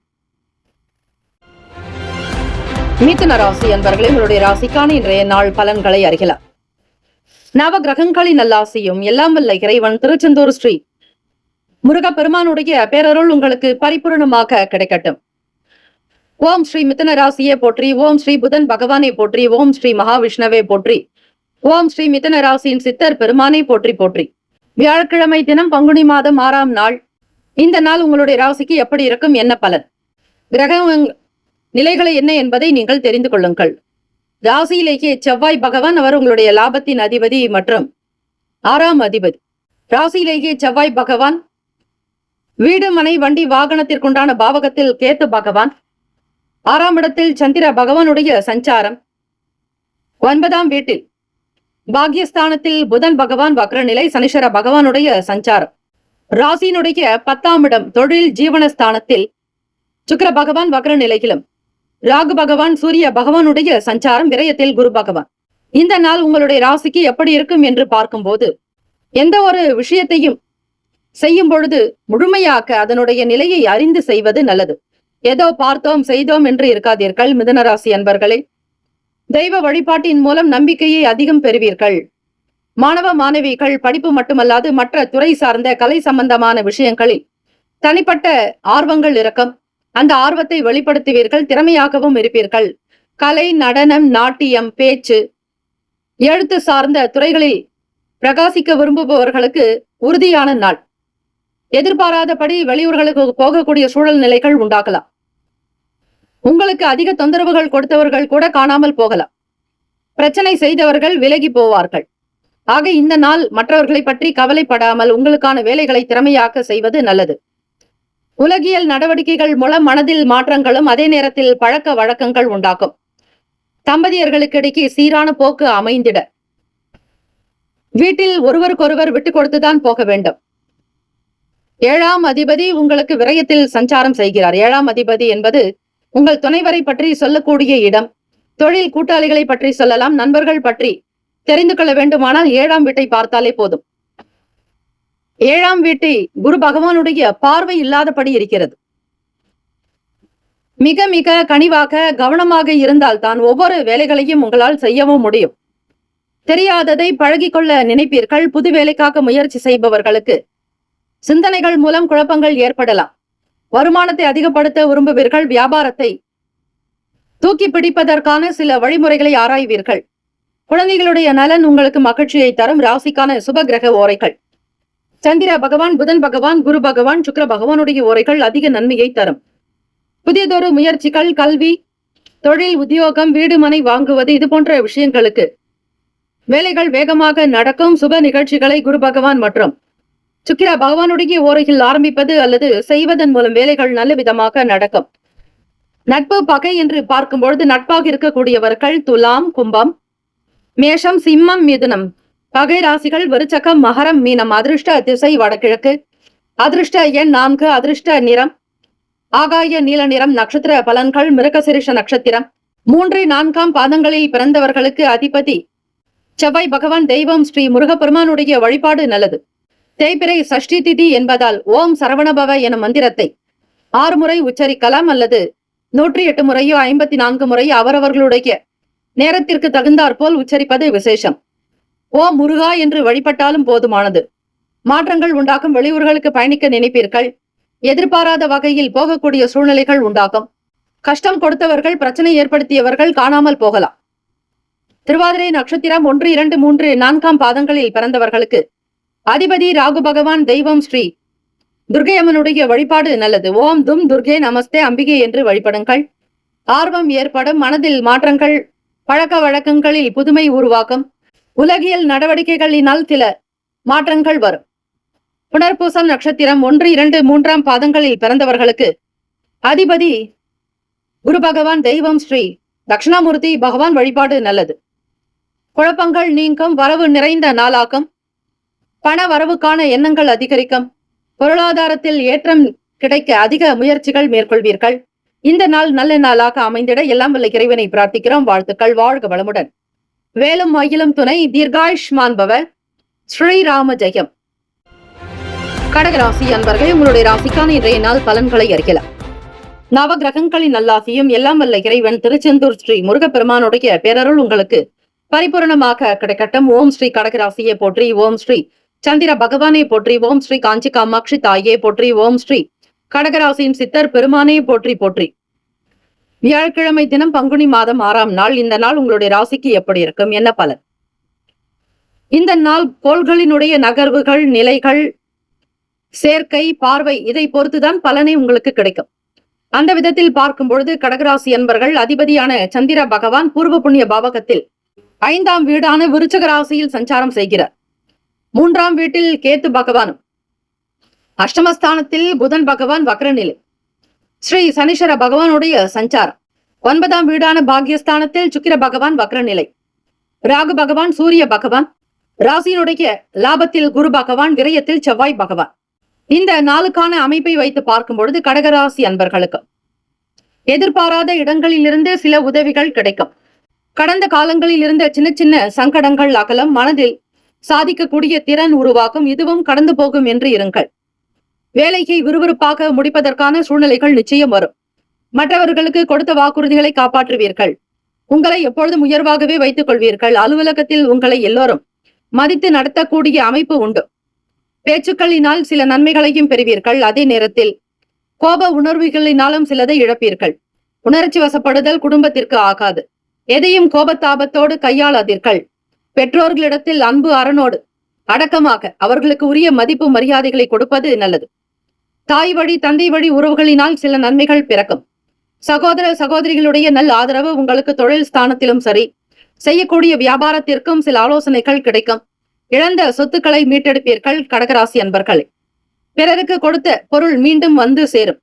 மிதுன ராசி அன்பர்களே, உங்களுடைய ராசிக்கான இன்றைய நாள் பலன்களை அறியலாம். நவ கிரகங்களின் நல்லாசியும் எல்லாம் வல்ல இறைவன் திருச்செந்தூர் ஸ்ரீ முருகப்பெருமானுடைய பேரருள் உங்களுக்கு பரிபூர்ணமாக கிடைக்கட்டும். ஓம் ஸ்ரீ மிதுன ராசியை போற்றி. ஓம் ஸ்ரீ புதன் பகவானை போற்றி. ஓம் ஸ்ரீ மகாவிஷ்ணவே போற்றி. ஓம் ஸ்ரீ மிதுன ராசியின் சித்தர் பெருமானை போற்றி போற்றி. வியாழக்கிழமை தினம் பங்குனி மாதம் 6ஆம் நாள். இந்த நாள் உங்களுடைய ராசிக்கு எப்படி இருக்கும், என்ன பலன், கிரக நிலைகளை என்ன என்பதை நீங்கள் தெரிந்து கொள்ளுங்கள். ராசியிலேயே செவ்வாய் பகவான், அவர் உங்களுடைய லாபத்தின் அதிபதி மற்றும் 6ஆம் அதிபதி. ராசியிலேயே செவ்வாய் பகவான், வீடு, மனை, வண்டி, வாகனத்திற்குண்டான பாவகத்தில் கேத்து பகவான், 6ஆம் இடத்தில் சந்திர பகவானுடைய சஞ்சாரம், 9ஆம் வீட்டில் பாக்யஸ்தானத்தில் புதன் பகவான் வக்ரநிலை, சனீஸ்வர பகவானுடைய சஞ்சாரம். ராசியினுடைய 10ஆம் இடம் தொழில் ஜீவனஸ்தானத்தில் சுக்கிர பகவான் வக்ரநிலையிலும், ராகு பகவான் சூரிய பகவானுடைய சஞ்சாரம், விரயத்தில் குரு பகவான். இந்த நாள் உங்களுடைய ராசிக்கு எப்படி இருக்கும் என்று பார்க்கும்போது, எந்த ஒரு விஷயத்தையும் செய்யும் பொழுது முழுமையாக்க அதனுடைய நிலையை அறிந்து செய்வது நல்லது. ஏதோ பார்த்தோம் செய்தோம் என்று இருக்காதீர்கள். மிதுன ராசி அன்பர்களே, தெய்வ வழிபாட்டின் மூலம் நம்பிக்கையை அதிகம் பெறுவீர்கள். மாணவ மாணவிகள் படிப்பு மட்டுமல்லாது மற்ற துறை சார்ந்த கலை சம்பந்தமான விஷயங்களில் தனிப்பட்ட ஆர்வங்கள் இருக்கும். அந்த ஆர்வத்தை வெளிப்படுத்துவீர்கள். திறமையாகவும் இருப்பீர்கள். கலை, நடனம், நாட்டியம், பேச்சு, எழுத்து சார்ந்த துறைகளில் பிரகாசிக்க விரும்புபவர்களுக்கு உறுதியான நாள். எதிர்பாராதபடி வெளியூர்களுக்கு போகக்கூடிய சூழல் நிலைகள் உண்டாகலாம். உங்களுக்கு அதிக தொந்தரவுகள் கொடுத்தவர்கள் கூட காணாமல் போகலாம். பிரச்சனை செய்தவர்கள் விலகி போவார்கள். ஆக இந்த நாள் மற்றவர்களை பற்றி கவலைப்படாமல் உங்களுக்கான வேலைகளை திறமையாக்க செய்வது நல்லது. உலகியல் நடவடிக்கைகள் மூலம் மனதில் மாற்றங்களும் அதே நேரத்தில் பழக்க வழக்கங்கள் உண்டாகும். தம்பதியர்களுக்கிடையே சீரான போக்கு அமைந்திட வீட்டில் ஒருவருக்கொருவர் விட்டு கொடுத்துதான் போக வேண்டும். 7ஆம் அதிபதி உங்களுக்கு விரயத்தில் சஞ்சாரம் செய்கிறார். 7ஆம் அதிபதி என்பது உங்கள் துணைவரை பற்றி சொல்லக்கூடிய இடம். தொழில் கூட்டாளிகளை பற்றி சொல்லலாம். நண்பர்கள் பற்றி தெரிந்து கொள்ள வேண்டுமானால் 7ஆம் வீட்டை பார்த்தாலே போதும். 7ஆம் வீட்டை குரு பகவானுடைய பார்வை இல்லாதபடி இருக்கிறது. மிக மிக கனிவாக கவனமாக இருந்தால் தான் ஒவ்வொரு வேலைகளையும் உங்களால் செய்யவும் முடியும். தெரியாததை பழகிக்கொள்ள நினைப்பீர்கள். புது வேலைக்காக முயற்சி செய்பவர்களுக்கு சிந்தனைகள் மூலம் குழப்பங்கள் ஏற்படலாம். வருமானத்தை அதிகப்படுத்த விரும்புவீர்கள். வியாபாரத்தை தூக்கி பிடிப்பதற்கான சில வழிமுறைகளை ஆராய்வீர்கள். குழந்தைகளுடைய நலன் உங்களுக்கு மகிழ்ச்சியை தரும். ராசிக்கான சுப கிரக ஓரைகள்: சந்திர பகவான், புதன் பகவான், குரு பகவான், சுக்கிர பகவானுடைய ஓரைகள் அதிக நன்மையை தரும். புதியதொரு முயற்சிகள், கல்வி, தொழில், உத்தியோகம், வீடு மனை வாங்குவது, இது போன்ற விஷயங்களுக்கு வேலைகள் வேகமாக நடக்கும். சுப நிகழ்ச்சிகளை குரு பகவான் மற்றும் சுக்கிர பகவானுடைய ஓரையில் ஆரம்பிப்பது அல்லது செய்வதன் மூலம் வேலைகள் நல்ல விதமாக நடக்கும். நட்பு பகை என்று பார்க்கும்பொழுது நட்பாக இருக்கக்கூடியவர்கள் துலாம், கும்பம், மேஷம், சிம்மம், மிதுனம். பகை ராசிகள் விருச்சகம், மகரம், மீனம். அதிர்ஷ்ட திசை வடகிழக்கு. அதிர்ஷ்ட எண் 4. அதிர்ஷ்ட நிறம் ஆகாய நீல நிறம். நட்சத்திர பலன்கள்: மிருகசிரிஷ நட்சத்திரம் 3, 4ஆம் பாதங்களில் பிறந்தவர்களுக்கு அதிபதி செவ்வாய் பகவான். தெய்வம் ஸ்ரீ முருகப்பெருமானுடைய வழிபாடு நல்லது. தேய்பிறை சஷ்டி திதி என்பதால் ஓம் சரவணபவ எனும் மந்திரத்தை 6 முறை உச்சரிக்கலாம் அல்லது 108 முறையோ 54 முறையோ அவரவர்களுடைய நேரத்திற்கு தகுந்தாற்போல் உச்சரிப்பது விசேஷம். ஓம் முருகா என்று வழிபட்டாலும் போதுமானது. மாற்றங்கள் உண்டாகும். வெளியூர்களுக்கு பயணிக்க நினைப்பீர்கள். எதிர்பாராத வகையில் போகக்கூடிய சூழ்நிலைகள் உண்டாகும். கஷ்டம் கொடுத்தவர்கள், பிரச்சனை ஏற்படுத்தியவர்கள் காணாமல் போகலாம். திருவாதிரை நட்சத்திரம் 1, 2, 3, 4ஆம் பாதங்களில் பிறந்தவர்களுக்கு அதிபதி ராகு பகவான். தெய்வம் ஸ்ரீ துர்க்கை அம்மனுடைய வழிபாடு நல்லது. ஓம் தும் துர்கே நமஸ்தே அம்பிகை என்று வழிபடுங்கள். ஆர்வம் ஏற்படும். மனதில் மாற்றங்கள், பழக்க வழக்கங்களில் புதுமை உருவாக்கும். உலகியல் நடவடிக்கைகளினால் சில மாற்றங்கள் வரும். புனர்பூசம் நட்சத்திரம் 1, 2, 3ஆம் பாதங்களில் பிறந்தவர்களுக்கு அதிபதி குரு பகவான். தெய்வம் ஸ்ரீ தட்சிணாமூர்த்தி பகவான் வழிபாடு நல்லது. குழப்பங்கள் நீங்கும். வரவு நிறைந்த நாளாகும். பண வரவுக்கான எண்ணங்கள் அதிகரிக்கும். பொருளாதாரத்தில் ஏற்றம் கிடைக்க அதிக முயற்சிகள் மேற்கொள்வீர்கள். இந்த நாள் நல்ல நாளாக அமைந்திட எல்லாம் வல்ல இறைவனை பிரார்த்திக்கிறோம். வாழ்த்துக்கள். வாழ்க வளமுடன். வேலும் மயிலும் துணை. தீர்காயுஷ்மான் பவ. ஸ்ரீராம ஜெயம். கடகராசி அன்பர்களே, உங்களுடைய ராசிக்கான இன்றைய நாள் பலன்களை அறிக்கலாம். நவ கிரகங்களின் நல்லாசியும் எல்லாம் வல்ல இறைவன் திருச்செந்தூர் ஸ்ரீ முருகப்பெருமானுடைய பேரருள் உங்களுக்கு பரிபூரணமாக கிடைக்கட்டும். ஓம் ஸ்ரீ கடகராசியை போற்றி. ஓம் ஸ்ரீ சந்திர பகவானை போற்றி. ஓம் ஸ்ரீ காஞ்சி காமாட்சி தாயே போற்றி. ஓம் ஸ்ரீ கடகராசியின் சித்தர் பெருமானே போற்றி போற்றி. வியாழக்கிழமை தினம் பங்குனி மாதம் 6ஆம் நாள். இந்த நாள் உங்களுடைய ராசிக்கு எப்படி இருக்கும், என்ன பலன்? இந்த நாள் கோள்களினுடைய நகர்வுகள், நிலைகள், சேர்க்கை, பார்வை, இதை பொறுத்துதான் பலனை உங்களுக்கு கிடைக்கும். அந்த விதத்தில் பார்க்கும் பொழுது கடகராசி என்பர்கள் அதிபதியான சந்திர பகவான் பூர்வ புண்ணிய பாவகத்தில் 5ஆம் வீடான விருச்சக ராசியில் சஞ்சாரம் செய்கிறார். 3ஆம் வீட்டில் கேத்து பகவானும், அஷ்டமஸ்தானத்தில் புதன் பகவான் வக்ரநிலை, ஸ்ரீ சனீஸ்வர பகவானுடைய சஞ்சாரம். 9ஆம் வீடான பாக்யஸ்தானத்தில் சுக்கிர பகவான் வக்ரநிலை, ராகு பகவான், சூரிய பகவான், ராசியினுடைய லாபத்தில் குரு பகவான், விரயத்தில் செவ்வாய் பகவான். இந்த நாளுக்கான அமைப்பை வைத்து பார்க்கும் பொழுது கடகராசி அன்பர்களுக்கு எதிர்பாராத இடங்களிலிருந்து சில உதவிகள் கிடைக்கும். கடந்த காலங்களில் இருந்த சின்ன சின்ன சங்கடங்கள் அகலம். மனதில் சாதிக்கக்கூடிய திறன் உருவாக்கும். இதுவும் கடந்து போகும் என்று இருங்கள். வேலையை விறுவிறுப்பாக முடிப்பதற்கான சூழ்நிலைகள் நிச்சயம் வரும். மற்றவர்களுக்கு கொடுத்த வாக்குறுதிகளை காப்பாற்றுவீர்கள். உங்களை எப்பொழுதும் உயர்வாகவே வைத்துக் கொள்வீர்கள். அலுவலகத்தில் உங்களை எல்லோரும் மதித்து நடத்தக்கூடிய அமைப்பு உண்டு. பேச்சுக்களினால் சில நன்மைகளையும் பெறுவீர்கள். அதே நேரத்தில் கோப உணர்வுகளினாலும் சிலதை இழப்பீர்கள். உணர்ச்சி வசப்படுதல் குடும்பத்திற்கு ஆகாது. எதையும் கோபத்தாபத்தோடு கையாளாதீர்கள். பெற்றோர்களிடத்தில் அன்பு அரணோடு அடக்கமாக அவர்களுக்கு உரிய மதிப்பு மரியாதைகளை கொடுப்பது நல்லது. தாய் வழி தந்தை வழி உறவுகளினால் சில நன்மைகள் பிறக்கும். சகோதர சகோதரிகளுடைய நல் ஆதரவு உங்களுக்கு தொழில் ஸ்தானத்திலும் சரி, செய்யக்கூடிய வியாபாரத்திற்கும் சில ஆலோசனைகள் கிடைக்கும். இழந்த சொத்துக்களை மீட்டெடுப்பீர்கள். கடகராசி அன்பர்களே, பிறருக்கு கொடுத்த பொருள் மீண்டும் வந்து சேரும்.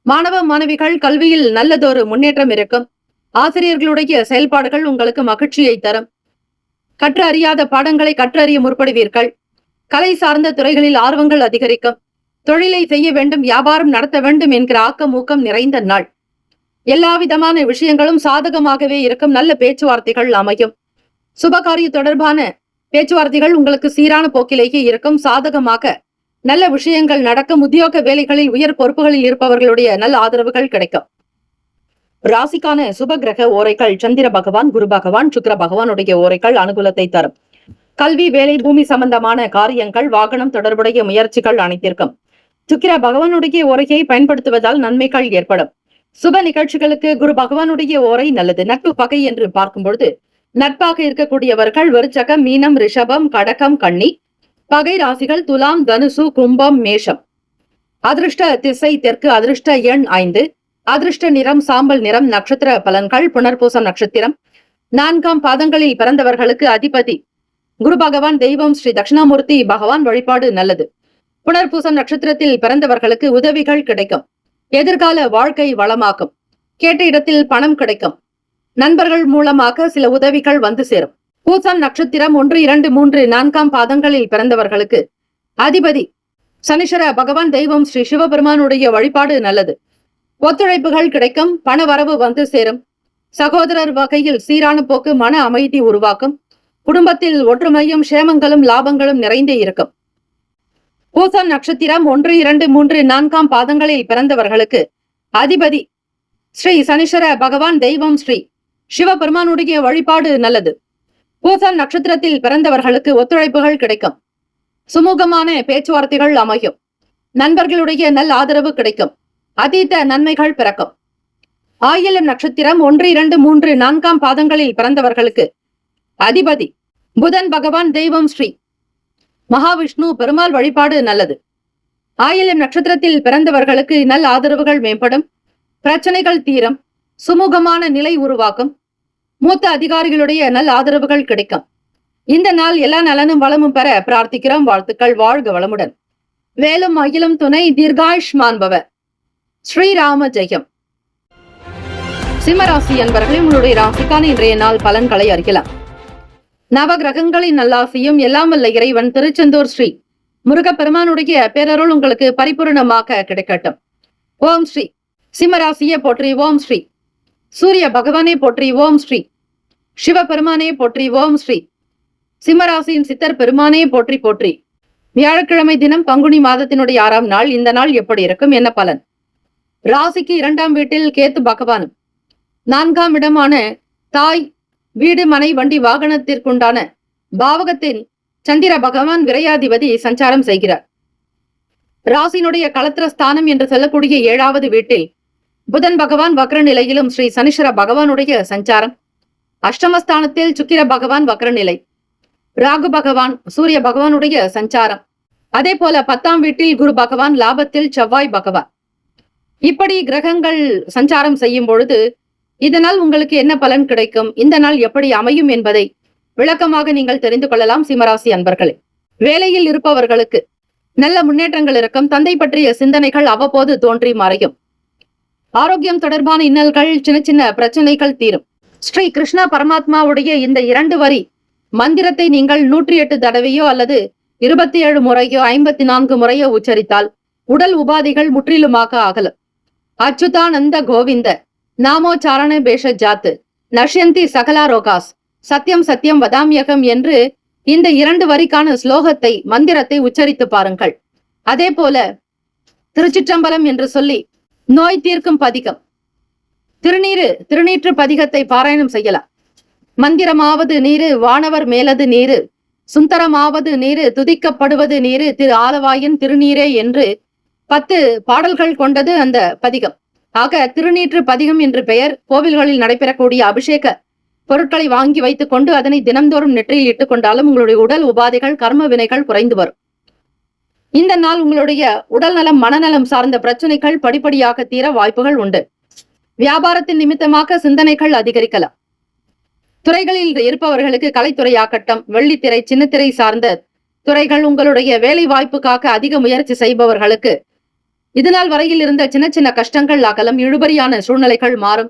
மாணவ மாணவிகள் கல்வியில் நல்லதொரு முன்னேற்றம் இருக்கும். ஆசிரியர்களுடைய செயல்பாடுகள் உங்களுக்கு மகிழ்ச்சியை தரும். கற்று அறியாத பாடங்களை கற்றறிய முற்படுவீர்கள். கலை சார்ந்த துறைகளில் ஆர்வங்கள் அதிகரிக்கும். தொழிலை செய்ய வேண்டும், வியாபாரம் நடத்த வேண்டும் என்கிற ஆக்கம் ஊக்கம் நிறைந்த நாள். எல்லா விதமான விஷயங்களும் சாதகமாகவே இருக்கும். நல்ல பேச்சுவார்த்தைகள் அமையும். சுபகாரிய தொடர்பான பேச்சுவார்த்தைகள் உங்களுக்கு சீரான போக்கிலேயே இருக்கும். சாதகமாக நல்ல விஷயங்கள் நடக்கும். உத்தியோக வேலைகளில் உயர் பொறுப்புகளில் இருப்பவர்களுடைய நல்ல ஆதரவுகள் கிடைக்கும். ராசிக்கான சுப கிரக ஓரைகள் சந்திர பகவான், குரு பகவான், சுக்கிர பகவானுடைய ஓரைகள் அனுகூலத்தை தரும். கல்வி, வேலை, பூமி சம்பந்தமான காரியங்கள், வாகனம் தொடர்புடைய முயற்சிகள் அனைத்திற்கும் சுக்கிர பகவானுடைய ஓரையை பயன்படுத்துவதால் நன்மைகள் ஏற்படும். சுப நிகழ்ச்சிகளுக்கு குரு பகவானுடைய ஓரை நல்லது. நட்பு பகை என்று பார்க்கும் பொழுது நட்பாக இருக்கக்கூடியவர்கள் விருச்சகம், மீனம், ரிஷபம், கடகம், கன்னி. பகை ராசிகள் துலாம், தனுசு, கும்பம், மேஷம். அதிர்ஷ்ட திசை தெற்கு. அதிர்ஷ்ட எண் 5. அதிர்ஷ்ட நிறம் சாம்பல் நிறம். நட்சத்திர பலன்கள் புனர்பூசம் நட்சத்திரம் 4ஆம் பாதங்களில் பிறந்தவர்களுக்கு அதிபதி குரு பகவான், தெய்வம் ஸ்ரீ தட்சிணாமூர்த்தி பகவான் வழிபாடு நல்லது. புனர்பூசம் நட்சத்திரத்தில் பிறந்தவர்களுக்கு உதவிகள் கிடைக்கும். எதிர்கால வாழ்க்கை வளமாக்கும். கேட்ட இடத்தில் பணம் கிடைக்கும். நண்பர்கள் மூலமாக சில உதவிகள் வந்து சேரும். பூசம் நட்சத்திரம் 1, 2, 3, 4ஆம் பாதங்களில் பிறந்தவர்களுக்கு அதிபதி சனீஸ்வர பகவான், தெய்வம் ஸ்ரீ சிவபெருமானுடைய வழிபாடு நல்லது. ஒத்துழைப்புகள் கிடைக்கும். பண வரவு வந்து சேரும். சகோதரர் வகையில் சீரான போக்கு மன அமைதி உருவாக்கும். குடும்பத்தில் ஒற்றுமையும் சேமங்களும் லாபங்களும் நிறைந்தே இருக்கும். பூசம் நட்சத்திரம் 1, 2, 3, 4ஆம் பாதங்களில் பிறந்தவர்களுக்கு அதிபதி ஸ்ரீ சனீஸ்வர பகவான், தெய்வம் ஸ்ரீ சிவபெருமானுடைய வழிபாடு நல்லது. பூசம் நட்சத்திரத்தில் பிறந்தவர்களுக்கு ஒத்துழைப்புகள் கிடைக்கும். சுமூகமான பேச்சுவார்த்தைகள் அமையும். நண்பர்களுடைய நல் ஆதரவு கிடைக்கும். அதீத நன்மைகள் பிறக்கும். ஆயிலம் நட்சத்திரம் 1, 2, 3, 4ஆம் பாதங்களில் பிறந்தவர்களுக்கு அதிபதி புதன் பகவான், தெய்வம் ஸ்ரீ மகாவிஷ்ணு பெருமாள் வழிபாடு நல்லது. ஆயிலம் நட்சத்திரத்தில் பிறந்தவர்களுக்கு நல் ஆதரவுகள் மேம்படும். பிரச்சனைகள் தீரும். சுமூகமான நிலை உருவாக்கும். மூத்த அதிகாரிகளுடைய நல் ஆதரவுகள் கிடைக்கும். இந்த நாள் எல்லா நலனும் வளமும் பெற பிரார்த்திக்கிறோம். வாழ்த்துக்கள். வாழ்க வளமுடன். வேலும் அகிலும் துணை. தீர்காயுஷ்மான் பவ. ஸ்ரீராம ஜெயம். சிம்மராசி அன்பர்களே, உங்களுடைய ராசிக்கான இன்றைய நாள் பலன்களை அறியலாம். நவ கிரகங்களின் நல்லாசியும் எல்லாம் வல்ல இறைவன் திருச்செந்தூர் ஸ்ரீ முருகப்பெருமானுடைய பேரருள் உங்களுக்கு பரிபூர்ணமாக கிடைக்கட்டும். ஓம் ஸ்ரீ சிம்மராசியை போற்றி. ஓம் ஸ்ரீ சூரிய பகவானே போற்றி. ஓம் ஸ்ரீ சிவபெருமானே போற்றி. ஓம் ஸ்ரீ சிம்மராசியின் சித்தர் பெருமானே போற்றி போற்றி. வியாழக்கிழமை தினம் பங்குனி மாதத்தினுடைய 6ஆம் நாள். இந்த நாள் எப்படி இருக்கும், என்ன பலன்? ராசிக்கு 2ஆம் வீட்டில் கேத்து பகவானும், 4ஆம் இடமான தாய், வீடு, மனை, வண்டி, வாகனத்திற்குண்டான பாவகத்தின் சந்திர பகவான் விரையாதிபதி சஞ்சாரம் செய்கிறார். ராசியினுடைய களத்திர ஸ்தானம் என்று சொல்லக்கூடிய 7வது வீட்டில் புதன் பகவான் வக்ர நிலையிலும் ஸ்ரீ சனீஸ்வர பகவானுடைய சஞ்சாரம். அஷ்டமஸ்தானத்தில் சுக்கிர பகவான் வக்ர நிலை. ராகு பகவான், சூரிய பகவானுடைய சஞ்சாரம். அதே போல 10ஆம் வீட்டில் குரு பகவான், லாபத்தில் செவ்வாய் பகவான். இப்படி கிரகங்கள் சஞ்சாரம் செய்யும் பொழுது இதனால் உங்களுக்கு என்ன பலன் கிடைக்கும், இந்த நாள் எப்படி அமையும் என்பதை விளக்கமாக நீங்கள் தெரிந்து கொள்ளலாம். சிம்மராசி அன்பர்களே, வேலையில் இருப்பவர்களுக்கு நல்ல முன்னேற்றங்கள் இருக்கும். தந்தை பற்றிய சிந்தனைகள் அவ்வப்போது தோன்றி மறையும். ஆரோக்கியம் தொடர்பான இன்னல்கள், சின்ன சின்ன பிரச்சனைகள் தீரும். ஸ்ரீ கிருஷ்ண பரமாத்மாவுடைய இந்த 2 வரி மந்திரத்தை நீங்கள் 108 தடவையோ அல்லது 27 முறையோ 54 முறையோ உச்சரித்தால் உடல் உபாதைகள் முற்றிலுமாக அகலும். அச்சுதானந்த கோவிந்த நாமோச்சாரண பேஷ ஜாத்து நஷ்யந்தி சகலா ரோகாஸ் சத்தியம் சத்தியம் வதாமியகம் என்று இந்த 2 வரிக்கான ஸ்லோகத்தை, மந்திரத்தை உச்சரித்து பாருங்கள். அதே போல திருச்சிற்றம்பலம் என்று சொல்லி நோய் தீர்க்கும் பதிகம், திருநீற்று பதிகத்தை பாராயணம் செய்யலாம். மந்திரமாவது நீரு, வானவர் மேலது நீரு, சுந்தரமாவது நீரு, துதிக்கப்படுவது நீரு, திரு ஆலவாயின் திருநீரே என்று 10 பாடல்கள் கொண்டது அந்த பதிகம். ஆக திருநீற்று பதிகம் என்று பெயர். கோவில்களில் நடைபெறக்கூடிய அபிஷேக பொருட்களை வாங்கி வைத்துக் கொண்டு அதனை தினந்தோறும் நெற்றியில் இட்டுக் கொண்டாலும் உங்களுடைய உடல் உபாதைகள், கர்ம வினைகள் குறைந்து வரும். இந்த நாள் உங்களுடைய உடல் நலம், மனநலம் சார்ந்த பிரச்சனைகள் படிப்படியாக தீர வாய்ப்புகள் உண்டு. வியாபாரத்தின் நிமித்தமாக சிந்தனைகள் அதிகரிக்கலாம். துறைகளில் இருப்பவர்களுக்கு கலைத்துறையாகட்டும், வெள்ளித்திரை, சின்னத்திரை சார்ந்த துறைகள், உங்களுடைய வேலை வாய்ப்புக்காக அதிக முயற்சி செய்பவர்களுக்கு இதுநாள் வரையில் இருந்த சின்ன சின்ன கஷ்டங்கள் அகலும். இழுபறியான சூழ்நிலைகள் மாறும்.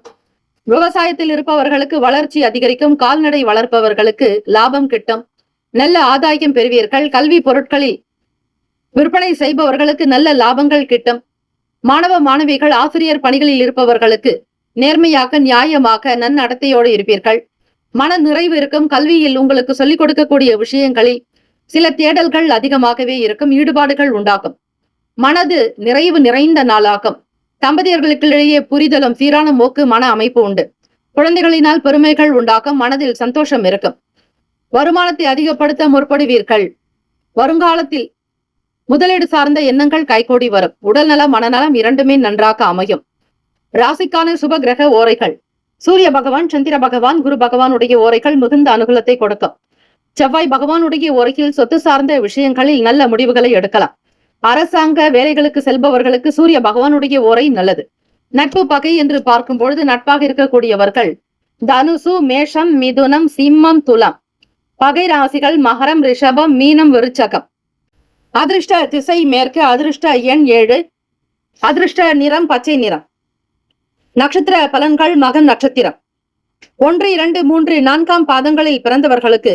விவசாயத்தில் இருப்பவர்களுக்கு வளர்ச்சி அதிகரிக்கும். கால்நடை வளர்ப்பவர்களுக்கு லாபம் கிட்டும். நல்ல ஆதாயம் பெறுவீர்கள். கல்வி பொருட்களில் விற்பனை செய்பவர்களுக்கு நல்ல லாபங்கள் கிட்டும். மாணவ மாணவிகள், ஆசிரியர் பணிகளில் இருப்பவர்களுக்கு நேர்மையாக நியாயமாக நன்னடத்தையோடு இருப்பீர்கள். மன நிறைவு இருக்கும். கல்வியில் உங்களுக்கு சொல்லிக் கொடுக்கக்கூடிய விஷயங்களில் சில தேடல்கள் அதிகமாகவே இருக்கும். ஈடுபாடுகள் உண்டாகும். மனது நிறைவு நிறைந்த நாளாகும். தம்பதியர்களுக்கிடையே புரிதலும் சீரான போக்கு மன அமைப்பு உண்டு. குழந்தைகளினால் பெருமைகள் உண்டாகும். மனதில் சந்தோஷம் இருக்கும். வருமானத்தை அதிகப்படுத்த முற்படுவீர்கள். வருங்காலத்தில் முதலீடு சார்ந்த எண்ணங்கள் கைகூடி வரும். உடல்நலம் மனநலம் இரண்டுமே நன்றாக அமையும். ராசிக்கான சுப கிரக ஓரைகள். சூரிய பகவான், சந்திர பகவான், குரு பகவானுடைய ஓரைகள் மிகுந்த அனுகூலத்தை கொடுக்கும். செவ்வாய் பகவானுடைய ஓரையில் சொத்து சார்ந்த விஷயங்களில் நல்ல முடிவுகளை எடுக்கலாம். அரசாங்க வேலைகளுக்கு செல்பவர்களுக்கு சூரிய பகவானுடைய ஓரை நல்லது. நட்பு பகை என்று பார்க்கும் பொழுது நட்பாக இருக்கக்கூடியவர்கள் தனுசு, மேஷம், மிதுனம், சிம்மம், துலாம். பகை ராசிகள் மகரம், ரிஷபம், மீனம், விருச்சகம். அதிர்ஷ்ட திசை மேற்கு. அதிர்ஷ்ட எண் 7. அதிர்ஷ்ட நிறம் பச்சை நிறம். நட்சத்திர பலன்கள். மகன் நட்சத்திரம் 1, 2, 3, 4 பாதங்களில் பிறந்தவர்களுக்கு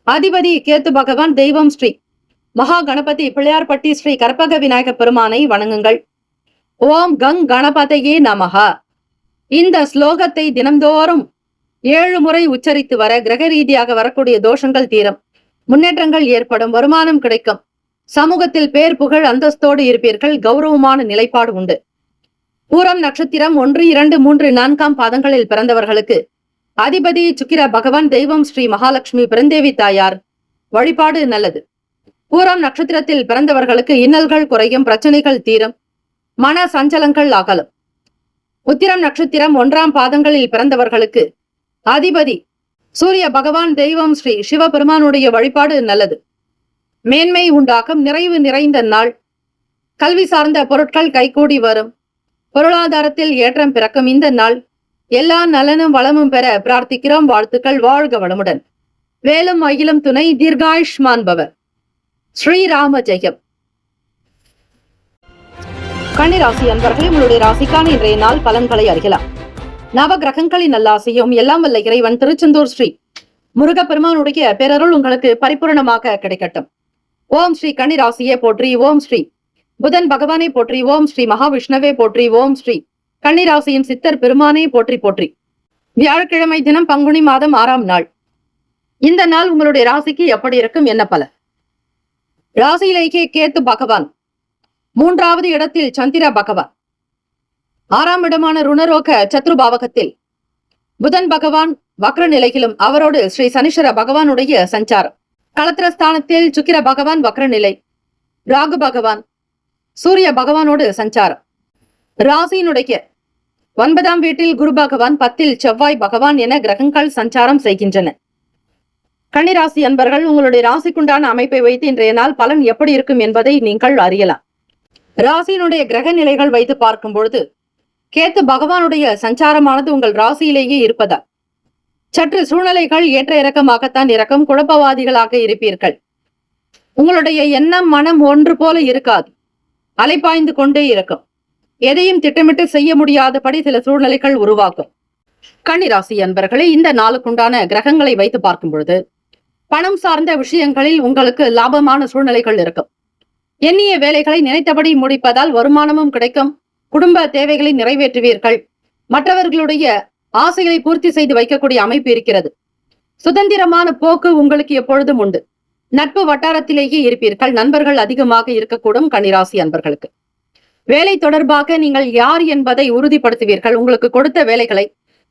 அதிபதி கேத்து பகவான். தெய்வம் ஸ்ரீ மகா கணபதி பிள்ளையார்பட்டி ஸ்ரீ கற்பக விநாயக பெருமானை வணங்குங்கள். ஓம் கங் கணபதையே நமஹா. இந்த ஸ்லோகத்தை தினம்தோறும் 7 முறை உச்சரித்து வர கிரக ரீதியாக வரக்கூடிய தோஷங்கள் தீரும். முன்னேற்றங்கள் ஏற்படும். வருமானம் கிடைக்கும். சமூகத்தில் பேர் புகழ் அந்தஸ்தோடு இருப்பீர்கள். கௌரவமான நிலைப்பாடு உண்டு. பூரம் நட்சத்திரம் 1, 2, 3, 4 பாதங்களில் பிறந்தவர்களுக்கு அதிபதி சுக்கிர பகவான். தெய்வம் ஸ்ரீ மகாலட்சுமி பெருந்தேவி தாயார் வழிபாடு நல்லது. பூரம் நட்சத்திரத்தில் பிறந்தவர்களுக்கு இன்னல்கள் குறையும். பிரச்சனைகள் தீரும். மன சஞ்சலங்கள் அகலும். உத்திரம் நட்சத்திரம் 1 பாதங்களில் பிறந்தவர்களுக்கு அதிபதி சூரிய பகவான். தெய்வம் ஸ்ரீ சிவபெருமானுடைய வழிபாடு நல்லது. மேன்மை உண்டாகும். நிறைவு நிறைந்த நாள். கல்வி சார்ந்த பொருட்கள் கைகூடி வரும். பொருளாதாரத்தில் ஏற்றம் பிறக்கும். இந்த நாள் எல்லா நலனும் வளமும் பெற பிரார்த்திக்கிறோம். வாழ்த்துக்கள். வாழ்க வளமுடன். வேலும் மயிலும் துணை. தீர்காயுஷ்மான் பவ. ஸ்ரீராம ஜெயம். கன்னிராசி அன்பர்களே, உங்களுடைய ராசிக்கான இன்றைய நாள் பலன்களை அறியலாம். நவ கிரகங்களின் நல்லாசியும் எல்லாம் வல்ல இறைவன் திருச்செந்தூர் ஸ்ரீ முருகப்பெருமானுடைய பேரருள் உங்களுக்கு பரிபூர்ணமாக கிடைக்கட்டும். ஓம் ஸ்ரீ கன்னிராசியே போற்றி. ஓம் ஸ்ரீ புதன் பகவானை போற்றி. ஓம் ஸ்ரீ மகாவிஷ்ணுவே போற்றி. ஓம் ஸ்ரீ கன்னிராசியின் சித்தர் பெருமானே போற்றி போற்றி. வியாழக்கிழமை தினம் பங்குனி மாதம் 6ஆம் நாள். இந்த நாள் உங்களுடைய ராசிக்கு எப்படி இருக்கும், என்ன பல? ராசியிலேயே கேத்து பகவான். 3வது இடத்தில் சந்திர பகவான். 6ஆம் இடமான ருணரோக சத்ருபாவகத்தில் புதன் பகவான் வக்ர நிலையிலும் அவரோடு ஸ்ரீ சனீஸ்வர பகவானுடைய சஞ்சாரம். களத்திரஸ்தானத்தில் சுக்கிர பகவான் வக்ர நிலை. ராகு பகவான் சூரிய பகவானோடு சஞ்சாரம். ராசியினுடைய 9ஆம் வீட்டில் குரு பகவான், 10ல் செவ்வாய் பகவான் என கிரகங்கள் சஞ்சாரம் செய்கின்றன. கன்னிராசி அன்பர்கள், உங்களுடைய ராசிக்குண்டான அமைப்பை வைத்து இன்றைய நாள் பலன் எப்படி இருக்கும் என்பதை நீங்கள் அறியலாம். ராசியினுடைய கிரக நிலைகள் வைத்து பார்க்கும் பொழுது கேத்து பகவானுடைய சஞ்சாரமானது உங்கள் ராசியிலேயே இருப்பதால் சற்று சூழ்நிலைகள் ஏற்ற இறக்கமாகத்தான் இருக்கும். குழப்பவாதிகளாக இருப்பீர்கள். உங்களுடைய எண்ணம் மனம் ஒன்று போல இருக்காது. அலைப்பாய்ந்து கொண்டே இருக்கும். எதையும் திட்டமிட்டு செய்ய முடியாதபடி சில சூழ்நிலைகள் உருவாக்கும். கன்னிராசி அன்பர்களே, இந்த நாளுக்குண்டான கிரகங்களை வைத்து பார்க்கும் பொழுது பணம் சார்ந்த விஷயங்களில் உங்களுக்கு லாபமான சூழ்நிலைகள் இருக்கும். எண்ணிய வேலைகளை நினைத்தபடி முடிப்பதால் வருமானமும் கிடைக்கும். குடும்ப தேவைகளை நிறைவேற்றுவீர்கள். மற்றவர்களுடைய ஆசைகளை பூர்த்தி செய்து வைக்கக்கூடிய அமைப்பு இருக்கிறது. சுதந்திரமான போக்கு உங்களுக்கு எப்பொழுதும் உண்டு. நட்பு வட்டாரத்திலேயே இருப்பீர்கள். நண்பர்கள் அதிகமாக இருக்கக்கூடும். கன்னிராசி அன்பர்களுக்கு வேலை தொடர்பாக நீங்கள் யார் என்பதை உறுதிப்படுத்துவீர்கள். உங்களுக்கு கொடுத்த வேலைகளை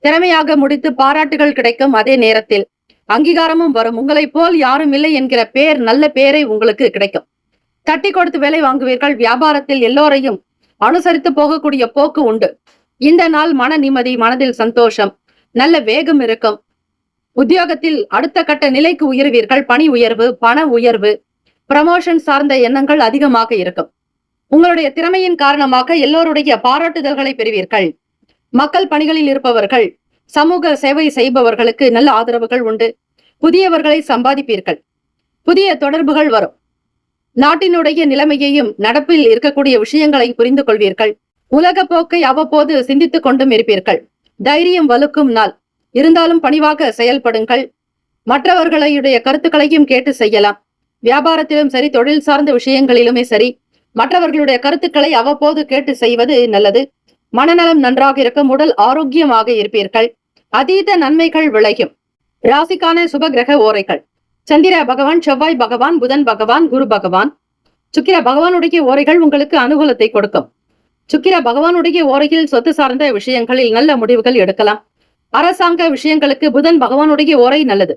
திறமையாக முடித்து பாராட்டுகள் கிடைக்கும். அதே நேரத்தில் அங்கீகாரமும் வரும். உங்களை போல் யாரும் இல்லை என்கிற பேர், நல்ல பேரை உங்களுக்கு கிடைக்கும். தட்டி கொடுத்து வேலை வாங்குவீர்கள். வியாபாரத்தில் எல்லோரையும் அனுசரித்து போகக்கூடிய போக்கு உண்டு. இந்த நாள் மன நிம்மதி, மனதில் சந்தோஷம், நல்ல வேகம் இருக்கும். உத்தியோகத்தில் அடுத்த கட்ட நிலைக்கு உயர்வீர்கள். பணி உயர்வு, பண உயர்வு, ப்ரமோஷன் சார்ந்த எண்ணங்கள் அதிகமாக இருக்கும். உங்களுடைய திறமையின் காரணமாக எல்லோருடைய பாராட்டுதல்களை பெறுவீர்கள். மக்கள் பணிகளில் இருப்பவர்கள், சமூக சேவை செய்பவர்களுக்கு நல்ல ஆதரவுகள் உண்டு. புதியவர்களை சம்பாதிப்பீர்கள். புதிய தொடர்புகள் வரும். நாட்டினுடைய நிலைமையையும் நடப்பில் இருக்கக்கூடிய விஷயங்களை புரிந்து கொள்வீர்கள். உலக போக்கை அவ்வப்போது சிந்தித்துக் கொண்டும் இருப்பீர்கள். தைரியம் வலுக்கும் நாள். இருந்தாலும் பணிவாக செயல்படுங்கள். மற்றவர்களுடைய கருத்துக்களையும் கேட்டு செய்யலாம். வியாபாரத்திலும் சரி, தொழில் சார்ந்த விஷயங்களிலுமே சரி, மற்றவர்களுடைய கருத்துக்களை அவ்வப்போது கேட்டு செய்வது நல்லது. மனநலம் நன்றாக இருக்கும். உடல் ஆரோக்கியமாக இருப்பீர்கள். அதீத நன்மைகள் விளையும். ராசிக்கான சுப கிரக ஓரைகள்: சந்திர பகவான், செவ்வாய் பகவான், புதன் பகவான், குரு பகவான். சுக்கிர பகவானுடைய ஓரைகள் உங்களுக்கு அனுகூலத்தை கொடுக்கும். சுக்கிர பகவானுடைய ஓரையில் சொத்து சார்ந்த விஷயங்களில் நல்ல முடிவுகள் எடுக்கலாம். அரசாங்க விஷயங்களுக்கு புதன் பகவானுடைய ஓரை நல்லது.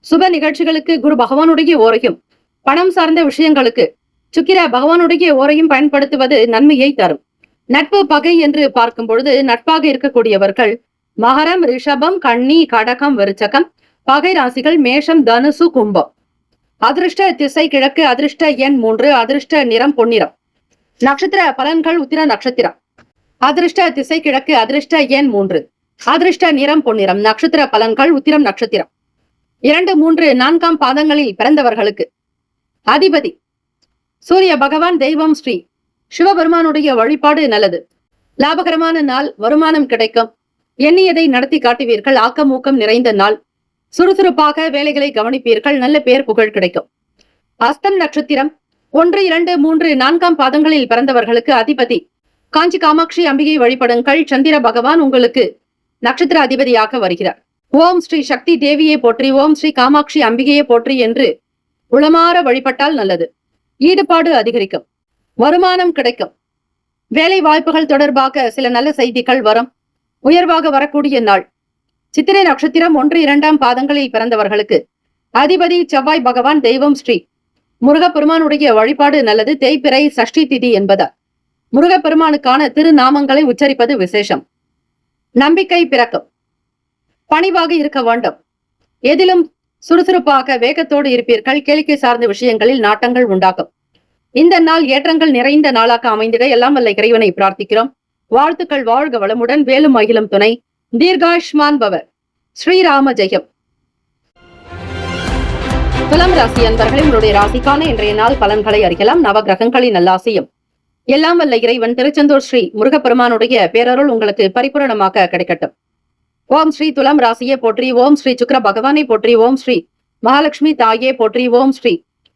சுப நிகழ்ச்சிகளுக்கு குரு பகவானுடைய ஓரையும், பணம் சார்ந்த விஷயங்களுக்கு சுக்கிர பகவானுடைய ஓரையும் பயன்படுத்துவது நன்மையை தரும். நட்பு பகை என்று பார்க்கும் பொழுது நட்பாக இருக்கக்கூடியவர்கள் மகரம், ரிஷபம், கன்னி, கடகம், விருச்சகம். பகை ராசிகள் மேஷம், தனுசு, கும்பம். அதிர்ஷ்ட திசை கிழக்கு. அதிர்ஷ்ட எண் 3. அதிர்ஷ்ட நிறம் பொன்னிறம். நட்சத்திர பலன்கள்: உத்திர நட்சத்திரம். அதிர்ஷ்ட திசை கிழக்கு. அதிர்ஷ்ட எண் 3. அதிர்ஷ்ட நிறம் பொன்னிறம். நட்சத்திர பலன்கள்: உத்திரம் நட்சத்திரம். 2, 3, 4 பாதங்களில் பிறந்தவர்களுக்கு அதிபதி சூரிய பகவான். தெய்வம் ஸ்ரீ சிவபெருமானுடைய வழிபாடு நல்லது. லாபகரமான நாள். வருமானம் கிடைக்கும். எண்ணியதை நடத்தி காட்டுவீர்கள். ஆக்கமூக்கம் நிறைந்த நாள். சுறுசுறுப்பாக வேலைகளை கவனிப்பீர்கள். நல்ல பேர் புகழ் கிடைக்கும். அஸ்தம் நட்சத்திரம். 1, 2, 3, 4 பாதங்களில் பிறந்தவர்களுக்கு அதிபதி காஞ்சி காமாட்சி அம்பிகை வழிபடுங்கள். சந்திர பகவான் உங்களுக்கு நட்சத்திர அதிபதியாக வருகிறார். ஓம் ஸ்ரீ சக்தி தேவியை போற்றி, ஓம் ஸ்ரீ காமாட்சி அம்பிகையை போற்றி என்று உளமாற வழிபட்டால் நல்லது. ஈடுபாடு அதிகரிக்கும். வருமானம் கிடைக்கும். வேலை வாய்ப்புகள் தொடர்பாக சில நல்ல செய்திகள் வரும். உயர்வாக வரக்கூடிய நாள். சித்திரை நட்சத்திரம் 1, 2 பாதங்களில் பிறந்தவர்களுக்கு அதிபதி செவ்வாய் பகவான். தெய்வம் ஸ்ரீ முருகப்பெருமானுடைய வழிபாடு நல்லது. தேய்பிறை சஷ்டி திதி என்பதால் முருகப்பெருமானுக்கான திருநாமங்களை உச்சரிப்பது விசேஷம். நம்பிக்கை பிறக்கும். பணிவாக இருக்க வேண்டும். எதிலும் சுறுசுறுப்பாக வேகத்தோடு இருப்பீர்கள். கேளிக்கை சார்ந்த விஷயங்களில் நாட்டங்கள் உண்டாகும். இந்த நாள் ஏற்றங்கள் நிறைந்த நாளாக அமைந்திட எல்லாம் வல்ல இறைவனை பிரார்த்திக்கிறோம். வாழ்த்துக்கள். வாழ்க வளமுடன். வேலும் மகிழும் துணை. தீர்காயுஷ்மான் பவ. ஸ்ரீராம ஜெயம். துலாம் ராசி அன்பர்களே, உங்களுடைய ராசிக்கான இன்றைய நாள் பலன்களை அறியலாம். நவ கிரகங்களின் நல்லாசியும் எல்லாம் வல்ல இறைவன் திருச்செந்தூர் ஸ்ரீ முருகப்பெருமானுடைய பேரருள் உங்களுக்கு பரிபூரணமாக கிடைக்கட்டும். ஓம் ஸ்ரீ துலாம் ராசியை போற்றி, ஓம் ஸ்ரீ சுக்கிர பகவானை போற்றி, ஓம் ஸ்ரீ மகாலட்சுமி தாயே போற்றி, ஓம் ஸ்ரீ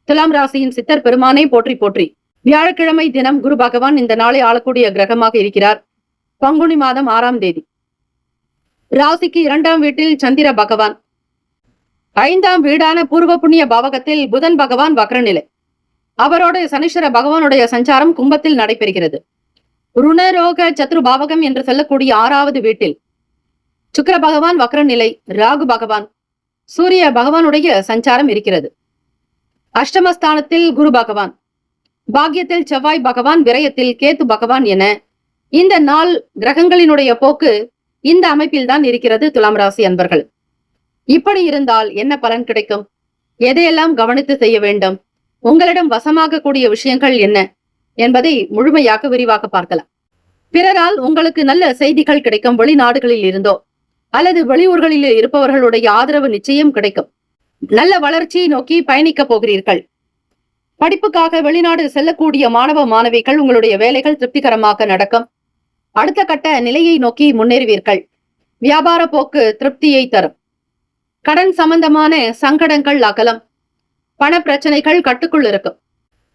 துலாம் ராசியின் சித்தர் பெருமானை போற்றி போற்றி. வியாழக்கிழமை தினம் குரு பகவான் இந்த நாளை ஆளக்கூடிய கிரகமாக இருக்கிறார். பங்குனி மாதம் 6ஆம் தேதி. ராசிக்கு 2ஆம் வீட்டில் சந்திர பகவான். 5ஆம் வீடான பூர்வ புண்ணிய பாவகத்தில் புதன் பகவான் வக்ரநிலை. அவரோடு சனீஸ்வர பகவானுடைய சஞ்சாரம் கும்பத்தில் நடைபெறுகிறது. ருணரோக சத்ரு பாவகம் என்று சொல்லக்கூடிய 6வது வீட்டில் சுக்கிர பகவான் வக்ரநிலை. ராகு பகவான், சூரிய பகவானுடைய சஞ்சாரம் இருக்கிறது. அஷ்டமஸ்தானத்தில் குரு பகவான், பாக்கியத்தில் செவ்வாய் பகவான், விரயத்தில் கேத்து பகவான் என இந்த நாள் கிரகங்களினுடைய போக்கு இந்த அமைப்பில் தான் இருக்கிறது. துலாம் ராசி அன்பர்கள், இப்படி இருந்தால் என்ன பலன் கிடைக்கும்? எதையெல்லாம் கவனித்து செய்ய வேண்டும்? உங்களிடம் வசமாக கூடிய விஷயங்கள் என்ன என்பதை முழுமையாக விரிவாக பார்க்கலாம். பிறரால் உங்களுக்கு நல்ல செய்திகள் கிடைக்கும். வெளிநாடுகளில் இருந்தோ அல்லது வெளியூர்களில் இருப்பவர்களுடைய ஆதரவு நிச்சயம் கிடைக்கும். நல்ல வளர்ச்சியை நோக்கி பயணிக்க போகிறீர்கள். படிப்புக்காக வெளிநாடு செல்லக்கூடிய மாணவ மாணவிகள் உங்களுடைய வேலைகள் திருப்திகரமாக நடக்கும். அடுத்த கட்ட நிலையை நோக்கி முன்னேறுவீர்கள். வியாபார போக்கு திருப்தியை தரும். கடன் சம்பந்தமான சங்கடங்கள் அகலம். பண பிரச்சனைகள் கட்டுக்குள் இருக்கும்.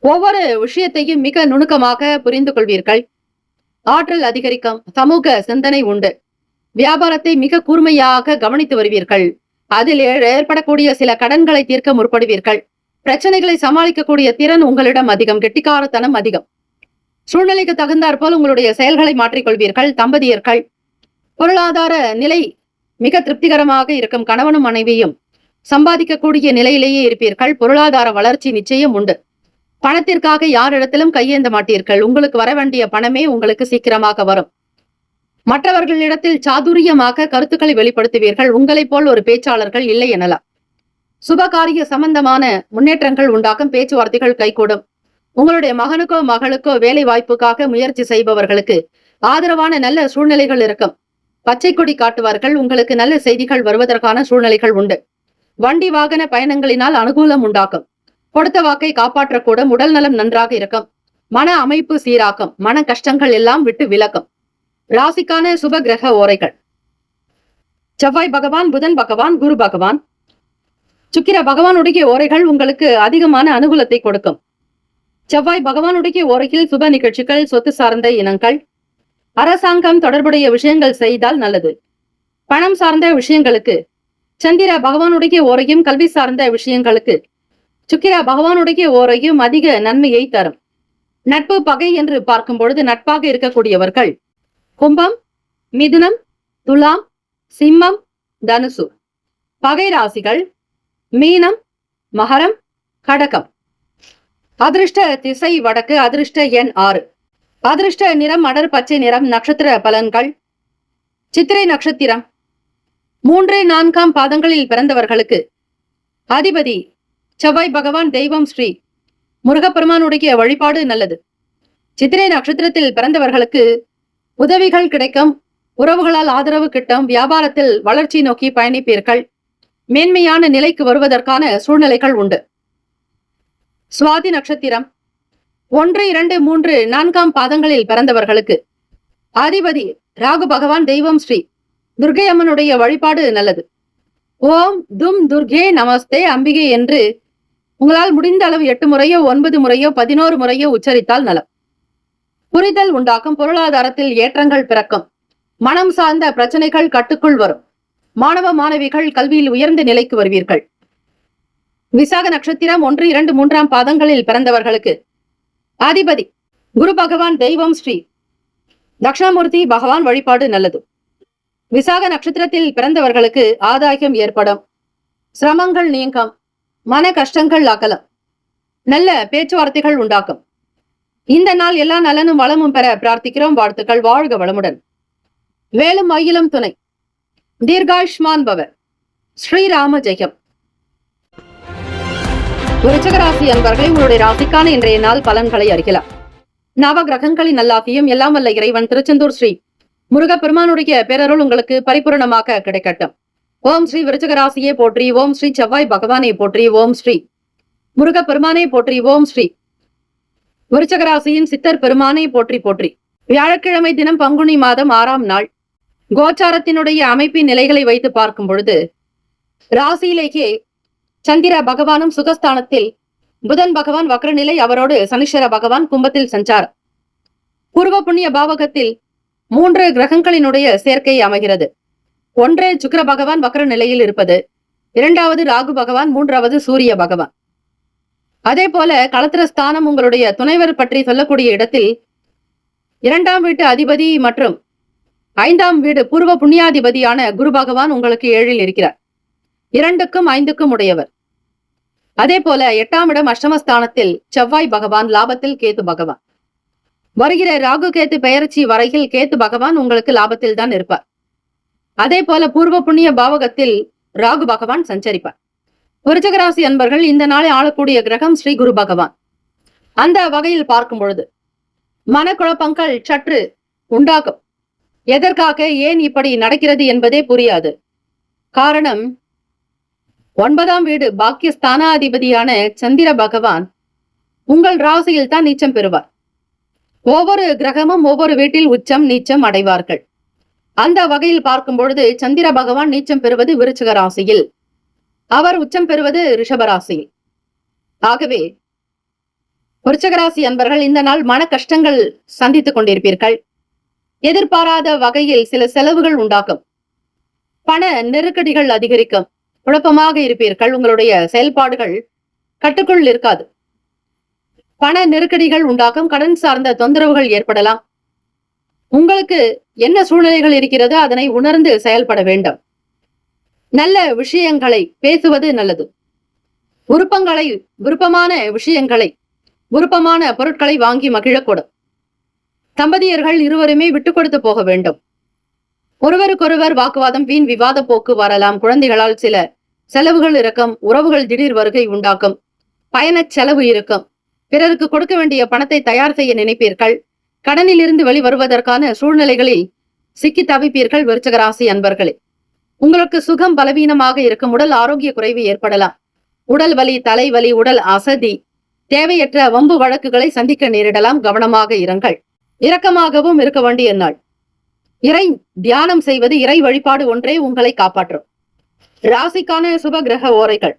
ஒவ்வொரு விஷயத்தையும் மிக நுணுக்கமாக புரிந்து கொள்வீர்கள். ஆற்றல் அதிகரிக்கும். சமூக சிந்தனை உண்டு. வியாபாரத்தை மிக கூர்மையாக கவனித்து வருவீர்கள். அதில் ஏற்படக்கூடிய சில கடன்களை தீர்க்க முற்படுவீர்கள். பிரச்சனைகளை சமாளிக்கக்கூடிய திறன் உங்களிடம் அதிகம். கெட்டிக்காரத்தனம் அதிகம். சூழ்நிலைக்கு தகுந்தாற்போல் உங்களுடைய செயல்களை மாற்றிக்கொள்வீர்கள். தம்பதியர்கள் பொருளாதார நிலை மிக திருப்திகரமாக இருக்கும். கணவனும் மனைவியும் சம்பாதிக்கக்கூடிய நிலையிலேயே இருப்பீர்கள். பொருளாதார வளர்ச்சி நிச்சயம் உண்டு. பணத்திற்காக யாரிடத்திலும் கையேந்த மாட்டீர்கள். உங்களுக்கு வர வேண்டிய பணமே உங்களுக்கு சீக்கிரமாக வரும். மற்றவர்களிடத்தில் சாதுரியமாக கருத்துக்களை வெளிப்படுத்துவீர்கள். உங்களைப் போல் ஒரு பேச்சாளர்கள் இல்லை எனலாம். சுபகாரிய சம்பந்தமான முன்னேற்றங்கள் உண்டாகும். பேச்சுவார்த்தைகள் கைகூடும். உங்களுடைய மகனுக்கோ மகளுக்கோ வேலை வாய்ப்புக்காக முயற்சி செய்பவர்களுக்கு ஆதரவான நல்ல சூழ்நிலைகள் இருக்கும். பச்சை கொடி காட்டுவார்கள். உங்களுக்கு நல்ல செய்திகள் வருவதற்கான சூழ்நிலைகள் உண்டு. வண்டி வாகன பயணங்களினால் அனுகூலம் உண்டாக்கும். கொடுத்த வாக்கை காப்பாற்றக்கூடும். உடல் நலம் நன்றாக இருக்கும். மன அமைப்பு சீராக்கும். மன கஷ்டங்கள் எல்லாம் விட்டு விலக்கும். ராசிக்கான சுப கிரக ஓரைகள்: செவ்வாய் பகவான், புதன் பகவான், குரு பகவான். சுக்கிர பகவானுடைய ஓரைகள் உங்களுக்கு அதிகமான அனுகூலத்தை கொடுக்கும். செவ்வாய் பகவானுடைய ஓரையில் சுப நிகழ்ச்சிகள், சொத்து சார்ந்த இனங்கள், அரசாங்கம் தொடர்புடைய விஷயங்கள் செய்தால் நல்லது. பணம் சார்ந்த விஷயங்களுக்கு சந்திர பகவானுடைய ஓரையும், கல்வி சார்ந்த விஷயங்களுக்கு சுக்கிர பகவானுடைய ஓரையும் அதிக நன்மையை தரும். நட்பு பகை என்று பார்க்கும் பொழுது நட்பாக இருக்கக்கூடியவர்கள் கும்பம், மிதுனம், துலாம், சிம்மம், தனுசு. பகை ராசிகள் மீனம், மகரம், கடகம். அதிர்ஷ்ட திசை வடக்கு. அதிர்ஷ்ட எண் 6. அதிர்ஷ்ட நிறம் அடர் பச்சை நிறம். நட்சத்திர பலன்கள். சித்திரை நட்சத்திரம் 3, 4 பாதங்களில் பிறந்தவர்களுக்கு அதிபதி செவ்வாய் பகவான். தெய்வம் ஸ்ரீ முருகப்பெருமானுடைய வழிபாடு நல்லது. சித்திரை நட்சத்திரத்தில் பிறந்தவர்களுக்கு உதவிகள் கிடைக்கும், உறவுகளால் ஆதரவு கிட்டும், வியாபாரத்தில் வளர்ச்சி நோக்கி பயணிப்பீர்கள், மேன்மையான நிலைக்கு வருவதற்கான சூழ்நிலைகள் உண்டு. சுவாதி நட்சத்திரம் 1, 2, 3, 4 பாதங்களில் பிறந்தவர்களுக்கு அதிபதி ராகு பகவான். தெய்வம் ஸ்ரீ துர்கை அம்மனுடைய வழிபாடு நல்லது. ஓம் தும் துர்கே நமஸ்தே அம்பிகை என்று உங்களால் முடிந்த அளவு 8 முறையோ 9 முறையோ 11 முறையோ உச்சரித்தால் நலம். புரிதல் உண்டாக்கும், பொருளாதாரத்தில் ஏற்றங்கள் பிறக்கும், மனம் சார்ந்த பிரச்சனைகள் கட்டுக்குள் வரும், மாணவ மாணவிகள் கல்வியில் உயர்ந்த நிலைக்கு வருவீர்கள். விசாக நட்சத்திரம் 1, 2, 3 பாதங்களில் பிறந்தவர்களுக்கு அதிபதி குரு பகவான். தெய்வம் ஸ்ரீ தட்சிணாமூர்த்தி பகவான் வழிபாடு நல்லது. விசாக நட்சத்திரத்தில் பிறந்தவர்களுக்கு ஆதாயம் ஏற்படும், சிரமங்கள் நீங்கும், மன கஷ்டங்கள் அகலம், நல்ல பேச்சுவார்த்தைகள் உண்டாக்கும். இந்த நாள் எல்லா நலனும் வளமும் பெற பிரார்த்திக்கிறோம். வாழ்த்துக்கள். வாழ்க வளமுடன். வேலும் மயிலும் துணை. தீர்காயுஷ்மான் பவ. ஸ்ரீராம ஜெயம். விருச்சிக ராசி அன்பர்களை உங்களுடைய ராசிக்கான இன்றைய நாள் பலன்களை அறியலாம். நவ கிரகங்களின் நல்லாசியும் எல்லாம் வல்ல இறைவன் திருச்செந்தூர் ஸ்ரீ முருகப்பெருமானுடைய பேரருள் உங்களுக்கு பரிபூரணமாக கிடைக்கட்டும். ஓம் ஸ்ரீ விருச்சிக ராசியே போற்றி. ஓம் ஸ்ரீ செவ்வாய் பகவானை போற்றி. ஓம் ஸ்ரீ முருகப்பெருமானை போற்றி. ஓம் ஸ்ரீ விருச்சிக ராசியின் சித்தர் பெருமானை போற்றி போற்றி. வியாழக்கிழமை தினம் பங்குனி மாதம் 6ஆம் நாள். கோச்சாரத்தினுடைய அமைப்பின் நிலைகளை வைத்து பார்க்கும் பொழுது ராசியிலேயே சந்திர பகவானும் சுகஸ்தானத்தில், புதன் பகவான் வக்ரநிலை, அவரோடு சனீஸ்வர பகவான் கும்பத்தில் சஞ்சாரம். பூர்வ புண்ணிய பாவகத்தில் 3 கிரகங்களினுடைய சேர்க்கை அமைகிறது. 1 சுக்கிர பகவான் வக்ர நிலையில் இருப்பது, 2வது ராகு பகவான், 3வது சூரிய பகவான். அதே போல களத்திர ஸ்தானம் உங்களுடைய துணைவர் பற்றி சொல்லக்கூடிய இடத்தில் 2ஆம் வீட்டு அதிபதி மற்றும் 5ஆம் வீடு பூர்வ புண்ணியாதிபதியான குரு பகவான் உங்களுக்கு 7இல் இருக்கிறார். 2க்கும் 5க்கும் உடையவர். அதே போல 8ஆம் இடம் அஷ்டமஸ்தானத்தில் செவ்வாய் பகவான், லாபத்தில் கேத்து பகவான். வருகிற ராகு கேத்து பெயர்ச்சி வரையில் கேத்து பகவான் உங்களுக்கு லாபத்தில் தான் இருப்பார். அதே போல பூர்வ புண்ணிய பாவகத்தில் ராகு பகவான் சஞ்சரிப்பார். விருச்சிக ராசி அன்பர்கள், இந்த நாளை ஆளக்கூடிய கிரகம் ஸ்ரீ குரு பகவான். அந்த வகையில் பார்க்கும் பொழுது மனக்குழப்பங்கள் சற்று உண்டாகும். எதற்காக, ஏன் இப்படி நடக்கிறது என்பதே புரியாது. காரணம், 9ஆம் வீடு பாக்கியஸ்தானாதிபதியான சந்திர பகவான் உங்கள் ராசியில் தான் நீச்சம் பெறுவார். ஒவ்வொரு கிரகமும் ஒவ்வொரு வீட்டில் உச்சம் நீச்சம் அடைவார்கள். அந்த வகையில் பார்க்கும் பொழுது சந்திர பகவான் நீச்சம் பெறுவது விருச்சிக ராசியில், அவர் உச்சம் பெறுவது ரிஷப ராசியில். ஆகவே விருச்சிக ராசி அன்பர்கள், இந்த நாள் மன கஷ்டங்கள் சந்தித்துக் கொண்டிருப்பீர்கள். எதிர்பாராத வகையில் சில செலவுகள் உண்டாகும், பண நெருக்கடிகள் அதிகரிக்கும், குழப்பமாக இருப்பீர்கள். உங்களுடைய செயல்பாடுகள் கட்டுக்குள் இருக்காது. பண நெருக்கடிகள் உண்டாகும், கடன் சார்ந்த தொந்தரவுகள் ஏற்படலாம். உங்களுக்கு என்ன சூழ்நிலைகள் இருக்கிறதோ அதனை உணர்ந்து செயல்பட வேண்டும். நல்ல விஷயங்களை பேசுவது நல்லது. விருப்பமான விஷயங்களை, விருப்பமான பொருட்களை வாங்கி மகிழக்கூடும். தம்பதியர்கள் இருவருமே விட்டு கொடுத்து போக வேண்டும். ஒருவருக்கொருவர் வாக்குவாதம், வீண் விவாத போக்கு வரலாம். குழந்தைகளால் சில செலவுகள் இருக்கும். உறவுகள் திடீர் வருகை உண்டாக்கும். பயண செலவு இருக்கும். பிறருக்கு கொடுக்க வேண்டிய பணத்தை தயார் செய்ய நினைப்பீர்கள். கடனில் இருந்து வெளிவருவதற்கான சூழ்நிலைகளில் சிக்கி தவிப்பீர்கள். விருச்சிக ராசி அன்பர்களே, உங்களுக்கு சுகம் பலவீனமாக இருக்கும். உடல் ஆரோக்கிய குறைவு ஏற்படலாம். உடல் வலி, தலைவலி, உடல் அசதி, தேவையற்ற வம்பு வழக்குகளை சந்திக்க நேரிடலாம். கவனமாக இருங்கள். இரக்கமாகவும் இருக்க வேண்டிய நாள். இறை தியானம் செய்வது, இறை வழிபாடு ஒன்றே உங்களை காப்பாற்றும். ராசிக்கான சுப கிரக ஓரைகள்.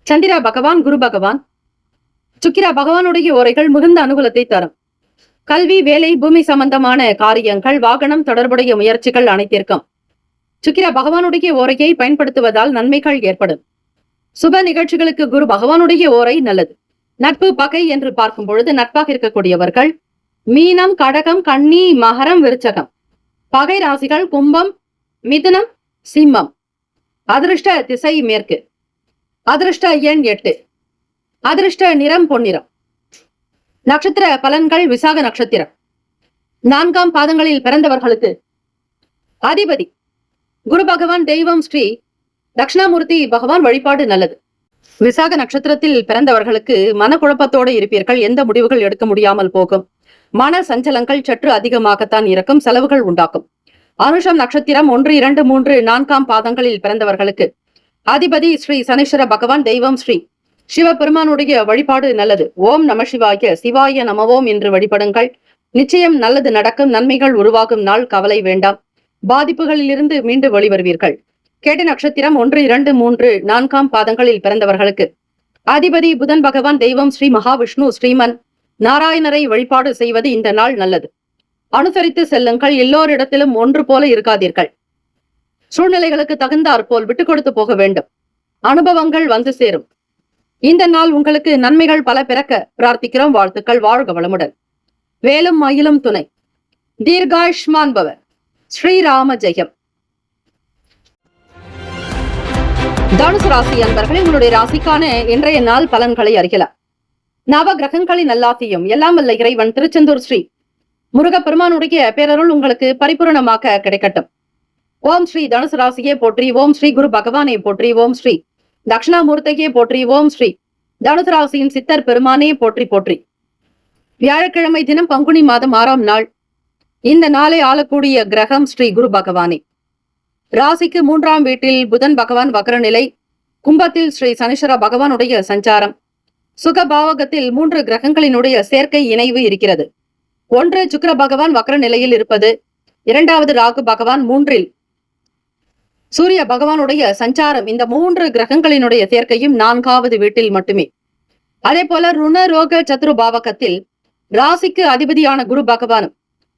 சந்திர பகவான், குரு பகவான், சுக்கிர பகவானுடைய ஓரைகள் மிகுந்த அனுகூலத்தை தரும். கல்வி, வேலை, பூமி சம்பந்தமான காரியங்கள், வாகனம் தொடர்புடைய முயற்சிகள் அனைத்திற்கும் சுக்கிர பகவானுடைய ஓரையை பயன்படுத்துவதால் நன்மைகள் ஏற்படும். சுப நிகழ்ச்சிகளுக்கு குரு பகவானுடைய ஓரை நல்லது. நட்பு, பகை என்று பார்க்கும் பொழுது நட்பாக இருக்கக்கூடியவர்கள் மீனம், கடகம், கன்னி, மகரம், விருச்சகம். பகை ராசிகள் கும்பம், மிதுனம், சிம்மம். அதிர்ஷ்ட திசை மேற்கு. அதிர்ஷ்ட எண் 8. அதிர்ஷ்ட நிறம் பொன்னிறம். நட்சத்திர பலன்கள். விசாக நட்சத்திரம் 4ஆம் பாதங்களில் பிறந்தவர்களுக்கு அதிபதி குரு பகவான், தெய்வம் ஸ்ரீ தட்சிணாமூர்த்தி பகவான் வழிபாடு நல்லது. விசாக நட்சத்திரத்தில் பிறந்தவர்களுக்கு மனக்குழப்பத்தோடு இருப்பீர்கள். எந்த முடிவுகள் எடுக்க முடியாமல் போகும். மன சஞ்சலங்கள் சற்று அதிகமாகத்தான் இருக்கும். செலவுகள் உண்டாக்கும். அனுஷம் நட்சத்திரம் 1, 2, 3, 4ஆம் பாதங்களில் பிறந்தவர்களுக்கு அதிபதி ஸ்ரீ சனீஸ்வர பகவான், தெய்வம் ஸ்ரீ சிவபெருமானுடைய வழிபாடு நல்லது. ஓம் நம சிவாய, சிவாய நமவோம் என்று வழிபடுங்கள். நிச்சயம் நல்லது நடக்கும். நன்மைகள் உருவாகும் நாள். கவலை வேண்டாம். பாதிப்புகளில் இருந்து மீண்டு வெளிவருவீர்கள். கேட்ட நட்சத்திரம் 1, 2, 3, 4ஆம் பாதங்களில் பிறந்தவர்களுக்கு அதிபதி புதன் பகவான், தெய்வம் ஸ்ரீ மகாவிஷ்ணு, ஸ்ரீமன் நாராயணரை வழிபாடு செய்வது இந்த நாள் நல்லது. அனுசரித்து செல்லுங்கள். எல்லோரிடத்திலும் ஒன்று போல இருக்காதீர்கள். சூழ்நிலைகளுக்கு தகுந்தாற் போல் விட்டுக் கொடுத்து போக வேண்டும். அனுபவங்கள் வந்து சேரும். இந்த நாள் உங்களுக்கு நன்மைகள் பல பிறக்க பிரார்த்திக்கிறோம். வாழ்த்துக்கள். வாழ்க வளமுடன். வேலும் மயிலும் துணை. தீர்காயுஷ்மான் பவ. ஸ்ரீராம ஜெயம். தனுசு ராசி அன்பர்களே, உங்களுடைய ராசிக்கான இன்றைய நாள் பலன்களை அறியலாம். நவ கிரகங்களின் நல்லாசியும் எல்லாம் வல்ல இறைவன் திருச்செந்தூர் ஸ்ரீ முருகப்பெருமானுடைய பேரருள் உங்களுக்கு பரிபூரணமாக கிடைக்கட்டும். ஓம் ஸ்ரீ தனுசு ராசியே போற்றி. ஓம் ஸ்ரீ குரு பகவானை போற்றி. ஓம் ஸ்ரீ தட்சிணாமூர்த்தியே போற்றி. ஓம் ஸ்ரீ தனுசு ராசியின் சித்தர் பெருமானே போற்றி போற்றி. வியாழக்கிழமை தினம் பங்குனி மாதம் 6ஆம் நாள். இந்த நாளை ஆளக்கூடிய கிரகம் ஸ்ரீ குரு பகவானே. ராசிக்கு 3ஆம் வீட்டில் புதன் பகவான் வக்ரநிலை. கும்பத்தில் ஸ்ரீ சனீஸ்வர பகவானுடைய சஞ்சாரம். சுகபாவகத்தில் 3 கிரகங்களினுடைய சேர்க்கை இணைவு இருக்கிறது. 1 சுக்கிர பகவான் வக்ர நிலையில் இருப்பது. 2வது ராகு பகவான் 3இல் சூரிய பகவானுடைய சஞ்சாரம். இந்த 3 கிரகங்களினுடைய சேர்க்கையும் 4வது வீட்டில் மட்டுமே. அதே போல ருண ரோக சத்ரு பாவகத்தில் ராசிக்கு அதிபதியான குரு பகவானும்,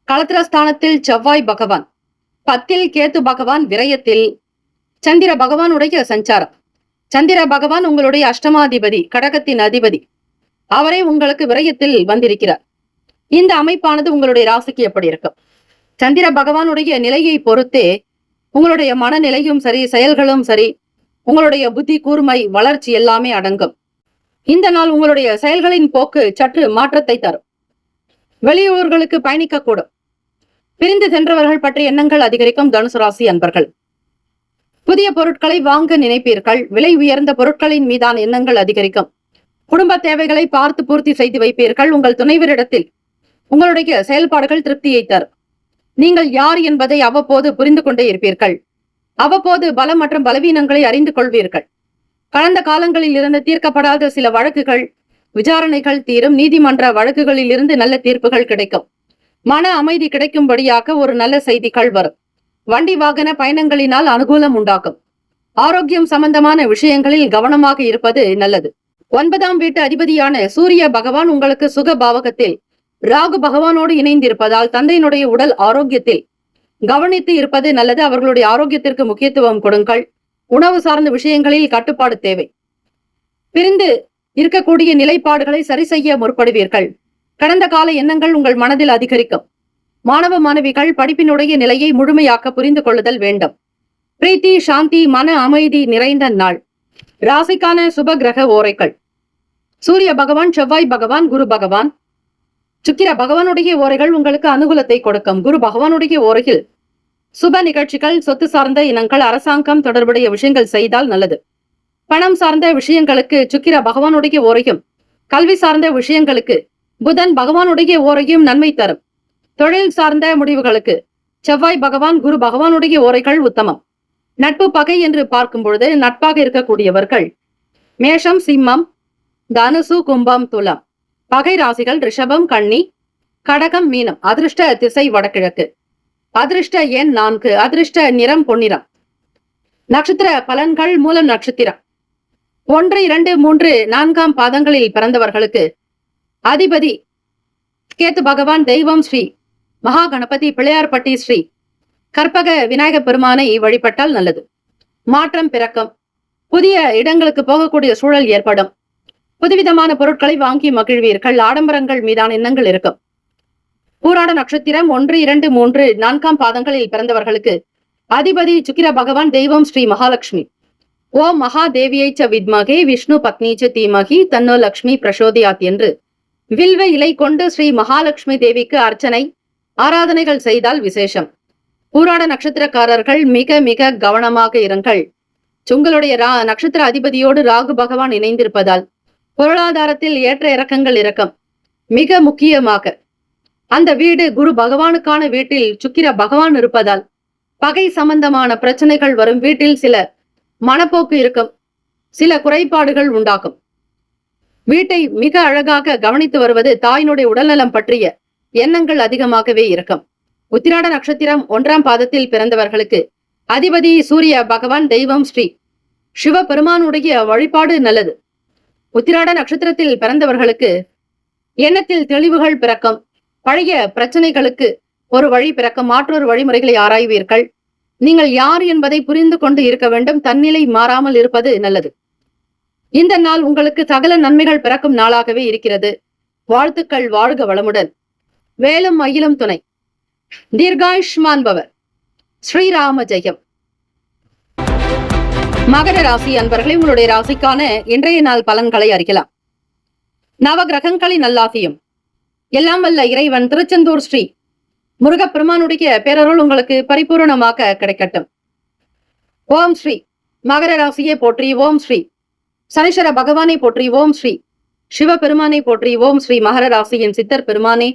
களத்திரஸ்தானத்தில் செவ்வாய் பகவான், 10இல் கேத்து பகவான், விரயத்தில் சந்திர பகவானுடைய சஞ்சாரம். சந்திர பகவான் உங்களுடைய அஷ்டமாதிபதி, கடகத்தின் அதிபதி. அவரே உங்களுக்கு விரயத்தில் வந்திருக்கிறார். இந்த அமைப்பானது உங்களுடைய ராசிக்கு எப்படி இருக்கும்? சந்திர பகவானுடைய நிலையை பொறுத்தே உங்களுடைய மனநிலையும் சரி, செயல்களும் சரி, உங்களுடைய புத்தி கூர்மை, வளர்ச்சி எல்லாமே அடங்கும். இந்த நாள் உங்களுடைய செயல்களின் போக்கு சற்று மாற்றத்தை தரும். வெளியூர்களுக்கு பயணிக்கக்கூடும். பிரிந்து சென்றவர்கள் பற்றிய எண்ணங்கள் அதிகரிக்கும். தனுசு ராசி அன்பர்கள் புதிய பொருட்களை வாங்க நினைப்பீர்கள். விலை உயர்ந்த பொருட்களின் மீதான எண்ணங்கள் அதிகரிக்கும். குடும்ப தேவைகளை பார்த்து பூர்த்தி செய்து வைப்பீர்கள். உங்கள் துணைவரிடத்தில் உங்களுடைய செயல்பாடுகள் திருப்தியை தரும். நீங்கள் யார் என்பதை அவ்வப்போது புரிந்து கொண்டே இருப்பீர்கள். அவ்வப்போது பலம் மற்றும் பலவீனங்களை அறிந்து கொள்வீர்கள். கடந்த காலங்களில் இருந்து தீர்க்கப்படாத சில வழக்குகள், விசாரணைகள் தீரும். நீதிமன்ற வழக்குகளில் இருந்து நல்ல தீர்ப்புகள் கிடைக்கும். மன அமைதி கிடைக்கும்படியாக ஒரு நல்ல செய்திகள் வரும். வண்டி வாகன பயணங்களினால் அனுகூலம் உண்டாகும். ஆரோக்கியம் சம்பந்தமான விஷயங்களில் கவனமாக இருப்பது நல்லது. 9ஆம் வீட்டு அதிபதியான சூரிய பகவான் உங்களுக்கு சுக பாவகத்தில் ராகு பகவானோடு இணைந்திருப்பதால் தந்தையினுடைய உடல் ஆரோக்கியத்தில் கவனித்து இருப்பது நல்லது. அவர்களுடைய ஆரோக்கியத்திற்கு முக்கியத்துவம் கொடுங்கள். உணவு சார்ந்த விஷயங்களில் கட்டுப்பாடு தேவை. பிரிந்து இருக்கக்கூடிய நிலைப்பாடுகளை சரி செய்ய முற்படுவீர்கள். கடந்த கால எண்ணங்கள் உங்கள் மனதில் அதிகரிக்கும். மாணவ மாணவிகள் படிப்பினுடைய நிலையை முழுமையாக்க புரிந்து கொள்ளுதல் வேண்டும். பிரீத்தி, சாந்தி, மன அமைதி நிறைந்த நாள். ராசிக்கான சுப கிரக ஓரைகள். சூரிய பகவான், செவ்வாய் பகவான், குரு பகவான், சுக்கிர பகவானுடைய ஓரைகள் உங்களுக்கு அனுகூலத்தை கொடுக்கும். குரு பகவானுடைய ஓரையில் சுப நிகழ்ச்சிகள், சொத்து சார்ந்த இனங்கள், அரசாங்கம் தொடர்புடைய விஷயங்கள் செய்தால் நல்லது. பணம் சார்ந்த விஷயங்களுக்கு சுக்கிர பகவானுடைய ஓரையும், கல்வி சார்ந்த விஷயங்களுக்கு புதன் பகவானுடைய ஓரையும் நன்மை தரும். தொழில் சார்ந்த முடிவுகளுக்கு செவ்வாய் பகவான், குரு பகவானுடைய ஓரைகள் உத்தமம். நட்பு பகை என்று பார்க்கும் பொழுது நட்பாக இருக்கக்கூடியவர்கள் மேஷம், சிம்மம், தனுசு, கும்பம், துலாம். பகை ராசிகள் ரிஷபம், கன்னி, கடகம், மீனம். அதிர்ஷ்ட திசை வடகிழக்கு. அதிர்ஷ்ட எண் 4. அதிர்ஷ்ட நிறம் பொன்னிறம். நட்சத்திர பலன்கள். மூலம் நட்சத்திரம் 1, 2, 3, 4ஆம் பாதங்களில் பிறந்தவர்களுக்கு அதிபதி கேத்து பகவான் தெய்வம் ஸ்ரீ மகா கணபதி பிள்ளையார்பட்டி ஸ்ரீ கற்பக விநாயக பெருமானை வழிபட்டால் நல்லது. மாற்றம் பிறக்கும். புதிய இடங்களுக்கு போகக்கூடிய சூழல் ஏற்படும். புதுவிதமான பொருட்களை வாங்கி மகிழ்வீர்கள். ஆடம்பரங்கள் மீதான எண்ணங்கள் இருக்கும். பூராட நட்சத்திரம் 1, 2, 3, 4 பாதங்களில் பிறந்தவர்களுக்கு அதிபதி சுக்கிர பகவான் தெய்வம் ஸ்ரீ மகாலட்சுமி. ஓம் மகாதேவியை ச வித்மகே விஷ்ணு பத்னீச்ச தீமகி தன்னோ லக்ஷ்மி பிரசோதியாத் என்று வில்வ இலை கொண்டு ஸ்ரீ மகாலட்சுமி தேவிக்கு அர்ச்சனை ஆராதனைகள் செய்தால் விசேஷம். பூராட நட்சத்திரக்காரர்கள் மிக மிக கவனமாக இருங்கள். உங்களுடைய நட்சத்திர அதிபதியோடு ராகு பகவான் இணைந்திருப்பதால் பொருளாதாரத்தில் ஏற்ற இறக்கங்கள் இருக்கும். மிக முக்கியமாக அந்த வீடு குரு பகவானுக்கான வீட்டில் சுக்கிர பகவான் இருப்பதால் பகை சம்பந்தமான பிரச்சனைகள் வரும். வீட்டில் சில மனப்போக்கு இருக்கும். சில குறைபாடுகள் உண்டாகும். வீட்டை மிக அழகாக கவனித்து வருவது தாயினுடைய உடல்நலம் பற்றிய எண்ணங்கள் அதிகமாகவே இருக்கும். உத்திராட நட்சத்திரம் 1ஆம் பாதத்தில் பிறந்தவர்களுக்கு அதிபதி சூரிய பகவான் தெய்வம் ஸ்ரீ சிவபெருமானுடைய வழிபாடு நல்லது. உத்திராட நட்சத்திரத்தில் பிறந்தவர்களுக்கு எண்ணத்தில் தெளிவுகள் பிறக்கும். பழைய பிரச்சனைகளுக்கு ஒரு வழி பிறக்கும். மாற்றொரு வழிமுறைகளை ஆராய்வீர்கள். நீங்கள் யார் என்பதை புரிந்து கொண்டு இருக்க வேண்டும். தன்னிலை மாறாமல் இருப்பது நல்லது. இந்த நாள் உங்களுக்கு சகல நன்மைகள் பிறக்கும் நாளாகவே இருக்கிறது. வாழ்த்துக்கள். வாழ்க வளமுடன். வேலும் மயிலும் துணை. தீர்காயுஷ்மான் பவர். ஸ்ரீராம ஜெயம். மகர ராசி அன்பர்களை உங்களுடைய ராசிக்கான இன்றைய நாள் பலன்களை அறியலாம். நவ கிரகங்களின் நல்லாசியும் எல்லாம் வல்ல இறைவன் திருச்செந்தூர் ஸ்ரீ முருகப்பெருமானுடைய பேரருள் உங்களுக்கு பரிபூரணமாக கிடைக்கட்டும். ஓம் ஸ்ரீ மகர ராசியை போற்றி. ஓம் ஸ்ரீ சனீஸ்வர பகவானை போற்றி. ஓம் ஸ்ரீ சிவபெருமானை போற்றி. ஓம் ஸ்ரீ மகர ராசியின் சித்தர் பெருமானே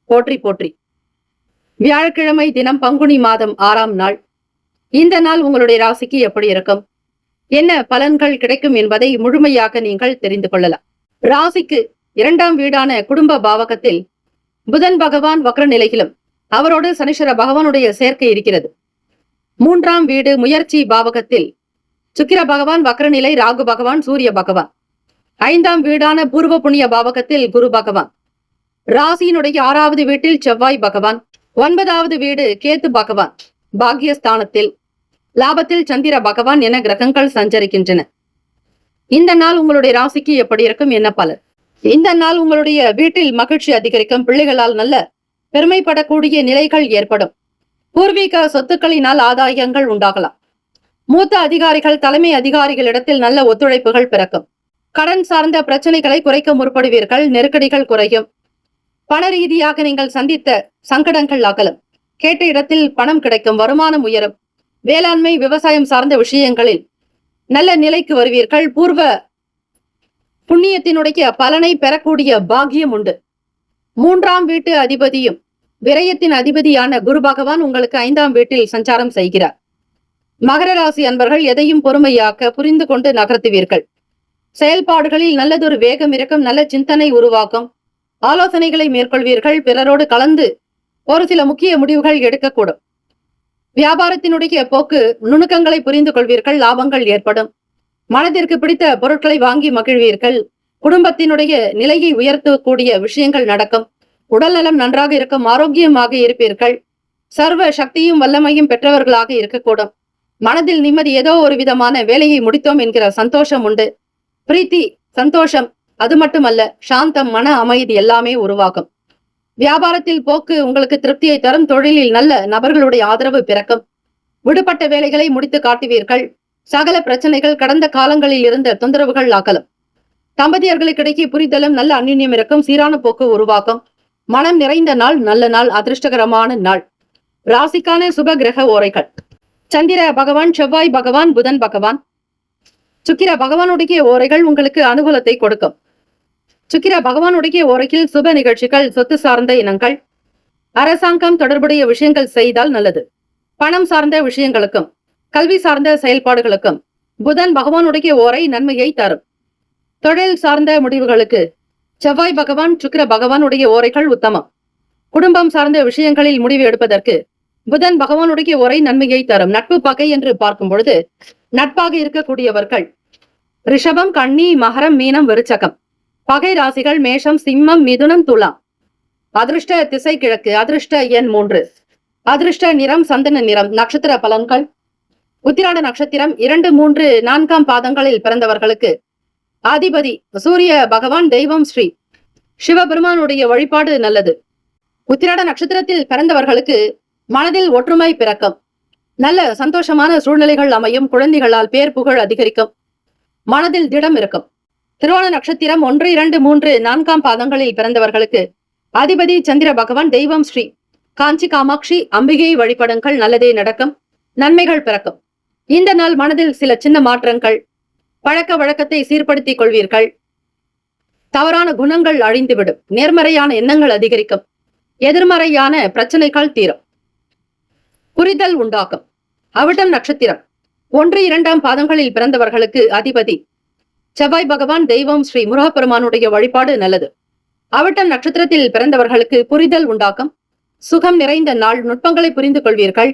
போற்றி போற்றி. வியாழக்கிழமை தினம் பங்குனி மாதம் 6ஆம் நாள். இந்த நாள் உங்களுடைய ராசிக்கு எப்படி இருக்கும், என்ன பலன்கள் கிடைக்கும் என்பதை முழுமையாக நீங்கள் தெரிந்து கொள்ளலாம். ராசிக்கு 2ஆம் வீடான குடும்ப பாவகத்தில் புதன் பகவான் வக்ர நிலையிலும் அவரோடு சனீஸ்வர பகவானுடைய சேர்க்கை இருக்கிறது. 3ஆம் வீடு முயற்சி பாவகத்தில் சுக்கிர பகவான் வக்ரநிலை, ராகு பகவான், சூரிய பகவான். 5ஆம் வீடான பூர்வ புண்ணிய பாவகத்தில் குரு பகவான். ராசியினுடைய 6வது வீட்டில் செவ்வாய் பகவான். 9வது வீடு கேத்து பகவான் பாக்யஸ்தானத்தில். லாபத்தில் சந்திர பகவான் என கிரகங்கள் சஞ்சரிக்கின்றன. இந்த நாள் உங்களுடைய ராசிக்கு எப்படி இருக்கும், என்ன பலன்? இந்த நாள் உங்களுடைய வீட்டில் மகிழ்ச்சி அதிகரிக்கும். பிள்ளைகளால் நல்ல பெருமைப்படக்கூடிய நிலைகள் ஏற்படும். பூர்வீக சொத்துக்களினால் ஆதாயங்கள் உண்டாகலாம். மூத்த அதிகாரிகள், தலைமை அதிகாரிகளிடத்தில் நல்ல ஒத்துழைப்புகள் பிறக்கும். கடன் சார்ந்த பிரச்சனைகளை குறைக்க முற்படுவீர்கள். நெருக்கடிகள் குறையும். பண ரீதியாக நீங்கள் சந்தித்த சங்கடங்கள் அகலும். கேட்ட இடத்தில் பணம் கிடைக்கும். வருமானம் உயரும். வேளாண்மை, விவசாயம் சார்ந்த விஷயங்களில் நல்ல நிலைக்கு வருவீர்கள். பூர்வ புண்ணியத்தினுடைய பலனை பெறக்கூடிய பாக்கியம் உண்டு. 3ஆம் வீட்டு அதிபதியும் விரயத்தின் அதிபதியான குரு பகவான் உங்களுக்கு 5ஆம் வீட்டில் சஞ்சாரம் செய்கிறார். மகர ராசி அன்பர்கள் எதையும் பொறுமையாக்க புரிந்து கொண்டு நகர்த்துவீர்கள். செயல்பாடுகளில் நல்லதொரு வேகம் இருக்கும். நல்ல சிந்தனை உருவாக்கும். ஆலோசனைகளை மேற்கொள்வீர்கள். பிறரோடு கலந்து ஒரு சில முக்கிய முடிவுகள் எடுக்கக்கூடும். வியாபாரத்தினுடைய போக்கு நுணுக்கங்களை புரிந்து கொள்வீர்கள். லாபங்கள் ஏற்படும். மனதிற்கு பிடித்த பொருட்களை வாங்கி மகிழ்வீர்கள். குடும்பத்தினுடைய நிலையை உயர்த்தக்கூடிய விஷயங்கள் நடக்கும். உடல் நலம் நன்றாக இருக்கும். ஆரோக்கியமாக இருப்பீர்கள். சர்வ சக்தியும் வல்லமையும் பெற்றவர்களாக இருக்கக்கூடும். மனதில் நிம்மதி, ஏதோ ஒரு விதமான வேலையை முடித்தோம் என்கிற சந்தோஷம் உண்டு. பிரீத்தி, சந்தோஷம். அது மட்டுமல்ல, சாந்தம், மன அமைதி எல்லாமே உருவாகும். வியாபாரத்தில் போக்கு உங்களுக்கு திருப்தியை தரும். தொழிலில் நல்ல நபர்களுடைய ஆதரவு பிறக்கும். விடுபட்ட வேலைகளை முடித்து காட்டுவீர்கள். சகல பிரச்சனைகள், கடந்த காலங்களில் இருந்த தொந்தரவுகள் அகலும். தம்பதியர்களுக்கிடையே புரிதலும் நல்ல அந்நியம் இருக்கும். சீரான போக்கு உருவாக்கும். மனம் நிறைந்த நாள், நல்ல நாள், அதிர்ஷ்டகரமான நாள். ராசிக்கான சுப கிரக ஓரைகள். சந்திர பகவான், செவ்வாய் பகவான், புதன் பகவான், சுக்கிர பகவானுடைய ஓரைகள் உங்களுக்கு அனுகூலத்தை கொடுக்கும். சுக்கிர பகவானுடைய ஓரையில் சுப நிகழ்ச்சிகள், சொத்து சார்ந்த இனங்கள், அரசாங்கம் தொடர்புடைய விஷயங்கள் செய்தால் நல்லது. பணம் சார்ந்த விஷயங்களுக்கும் கல்வி சார்ந்த செயல்பாடுகளுக்கும் புதன் பகவானுடைய ஓரை நன்மையை தரும். தொழில் சார்ந்த முடிவுகளுக்கு செவ்வாய் பகவான், சுக்கிர பகவானுடைய ஓரைகள் உத்தமம். குடும்பம் சார்ந்த விஷயங்களில் முடிவு எடுப்பதற்கு புதன் பகவானுடைய ஓரை நன்மையை தரும். நட்பு பகை என்று பார்க்கும் பொழுது நட்பாக இருக்கக்கூடியவர்கள் ரிஷபம், கன்னி, மகரம், மீனம், விருச்சகம். பகை ராசிகள் மேஷம், சிம்மம், மிதுனம், துலாம். அதிர்ஷ்ட திசை கிழக்கு. அதிர்ஷ்ட எண் 3. அதிர்ஷ்ட நிறம் சந்தன நிறம். நட்சத்திர பலன்கள். உத்திராட நட்சத்திரம் 2, 3, 4ஆம் பாதங்களில் பிறந்தவர்களுக்கு அதிபதி சூரிய பகவான். தெய்வம் ஸ்ரீ சிவபெருமானுடைய வழிபாடு நல்லது. உத்திராட நட்சத்திரத்தில் பிறந்தவர்களுக்கு மனதில் ஒற்றுமை பிறக்கும். நல்ல சந்தோஷமான சூழ்நிலைகள் அமையும். குழந்தைகளால் பேர் புகழ் அதிகரிக்கும். மனதில் திடம் இருக்கும். திருவோண நட்சத்திரம் 1, 2, 3, 4ஆம் பாதங்களில் பிறந்தவர்களுக்கு அதிபதி சந்திர பகவான். தெய்வம் ஸ்ரீ காஞ்சி காமாட்சி அம்பிகை வழிபடுங்கள். நல்லதே நடக்கும். நன்மைகள் பிறக்கும். இந்த நாள் மனதில் சில சின்ன மாற்றங்கள். பழக்க வழக்கத்தை சீர்படுத்திக் கொள்வீர்கள். தவறான குணங்கள் அழிந்துவிடும். நேர்மறையான எண்ணங்கள் அதிகரிக்கும். எதிர்மறையான பிரச்சனைகள் தீரும். புரிதல் உண்டாகும். அவிட்டம் நட்சத்திரம் 1, 2ஆம் பாதங்களில் பிறந்தவர்களுக்கு அதிபதி செவ்வாய் பகவான். தெய்வம் ஸ்ரீ முருகப்பெருமானுடைய வழிபாடு நல்லது. அவிட்டம் நட்சத்திரத்தில் பிறந்தவர்களுக்கு புரிதல் உண்டாகும். சுகம் நிறைந்த நாள். நுட்பங்களை புரிந்து கொள்வீர்கள்.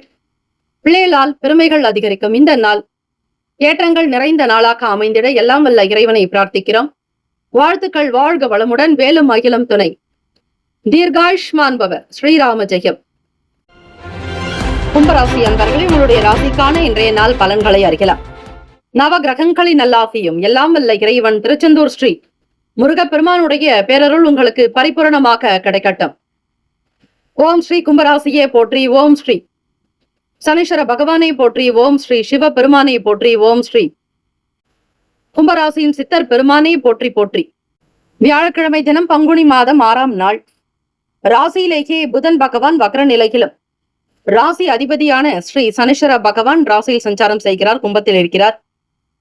பிள்ளைகளால் பெருமைகள் அதிகரிக்கும். இந்த நாள் ஏற்றங்கள் நிறைந்த நாளாக அமைந்திட எல்லாம் வல்ல இறைவனை பிரார்த்திக்கிறோம். வாழ்த்துக்கள். வாழ்க வளமுடன். வேலும் அகிலம் துணை. தீர்காயுஷ்மான் பவ. ஸ்ரீராம ஜெயம். கும்பராசி அன்பர்களே, உங்களுடைய ராசிக்கான இன்றைய நாள் பலன்களை அறியலாம். நவ கிரகங்களின் நல்லாசியும் எல்லாம் வல்ல இறைவன் திருச்செந்தூர் ஸ்ரீ முருகப்பெருமானுடைய பேரருள் உங்களுக்கு பரிபூரணமாக கிடைக்கட்டும். ஓம் ஸ்ரீ கும்பராசியே போற்றி. ஓம் ஸ்ரீ சனீஸ்வர பகவானை போற்றி. ஓம் ஸ்ரீ சிவ பெருமானை போற்றி. ஓம் ஸ்ரீ கும்பராசியின் சித்தர் பெருமானை போற்றி போற்றி. வியாழக்கிழமை தினம் பங்குனி மாதம் 6ஆம் நாள். ராசியிலேயே புதன் பகவான் வக்ர நிலையிலும் ராசி அதிபதியான ஸ்ரீ சனீஸ்வர பகவான் ராசியில் சஞ்சாரம் செய்கிறார். கும்பத்தில் இருக்கிறார்.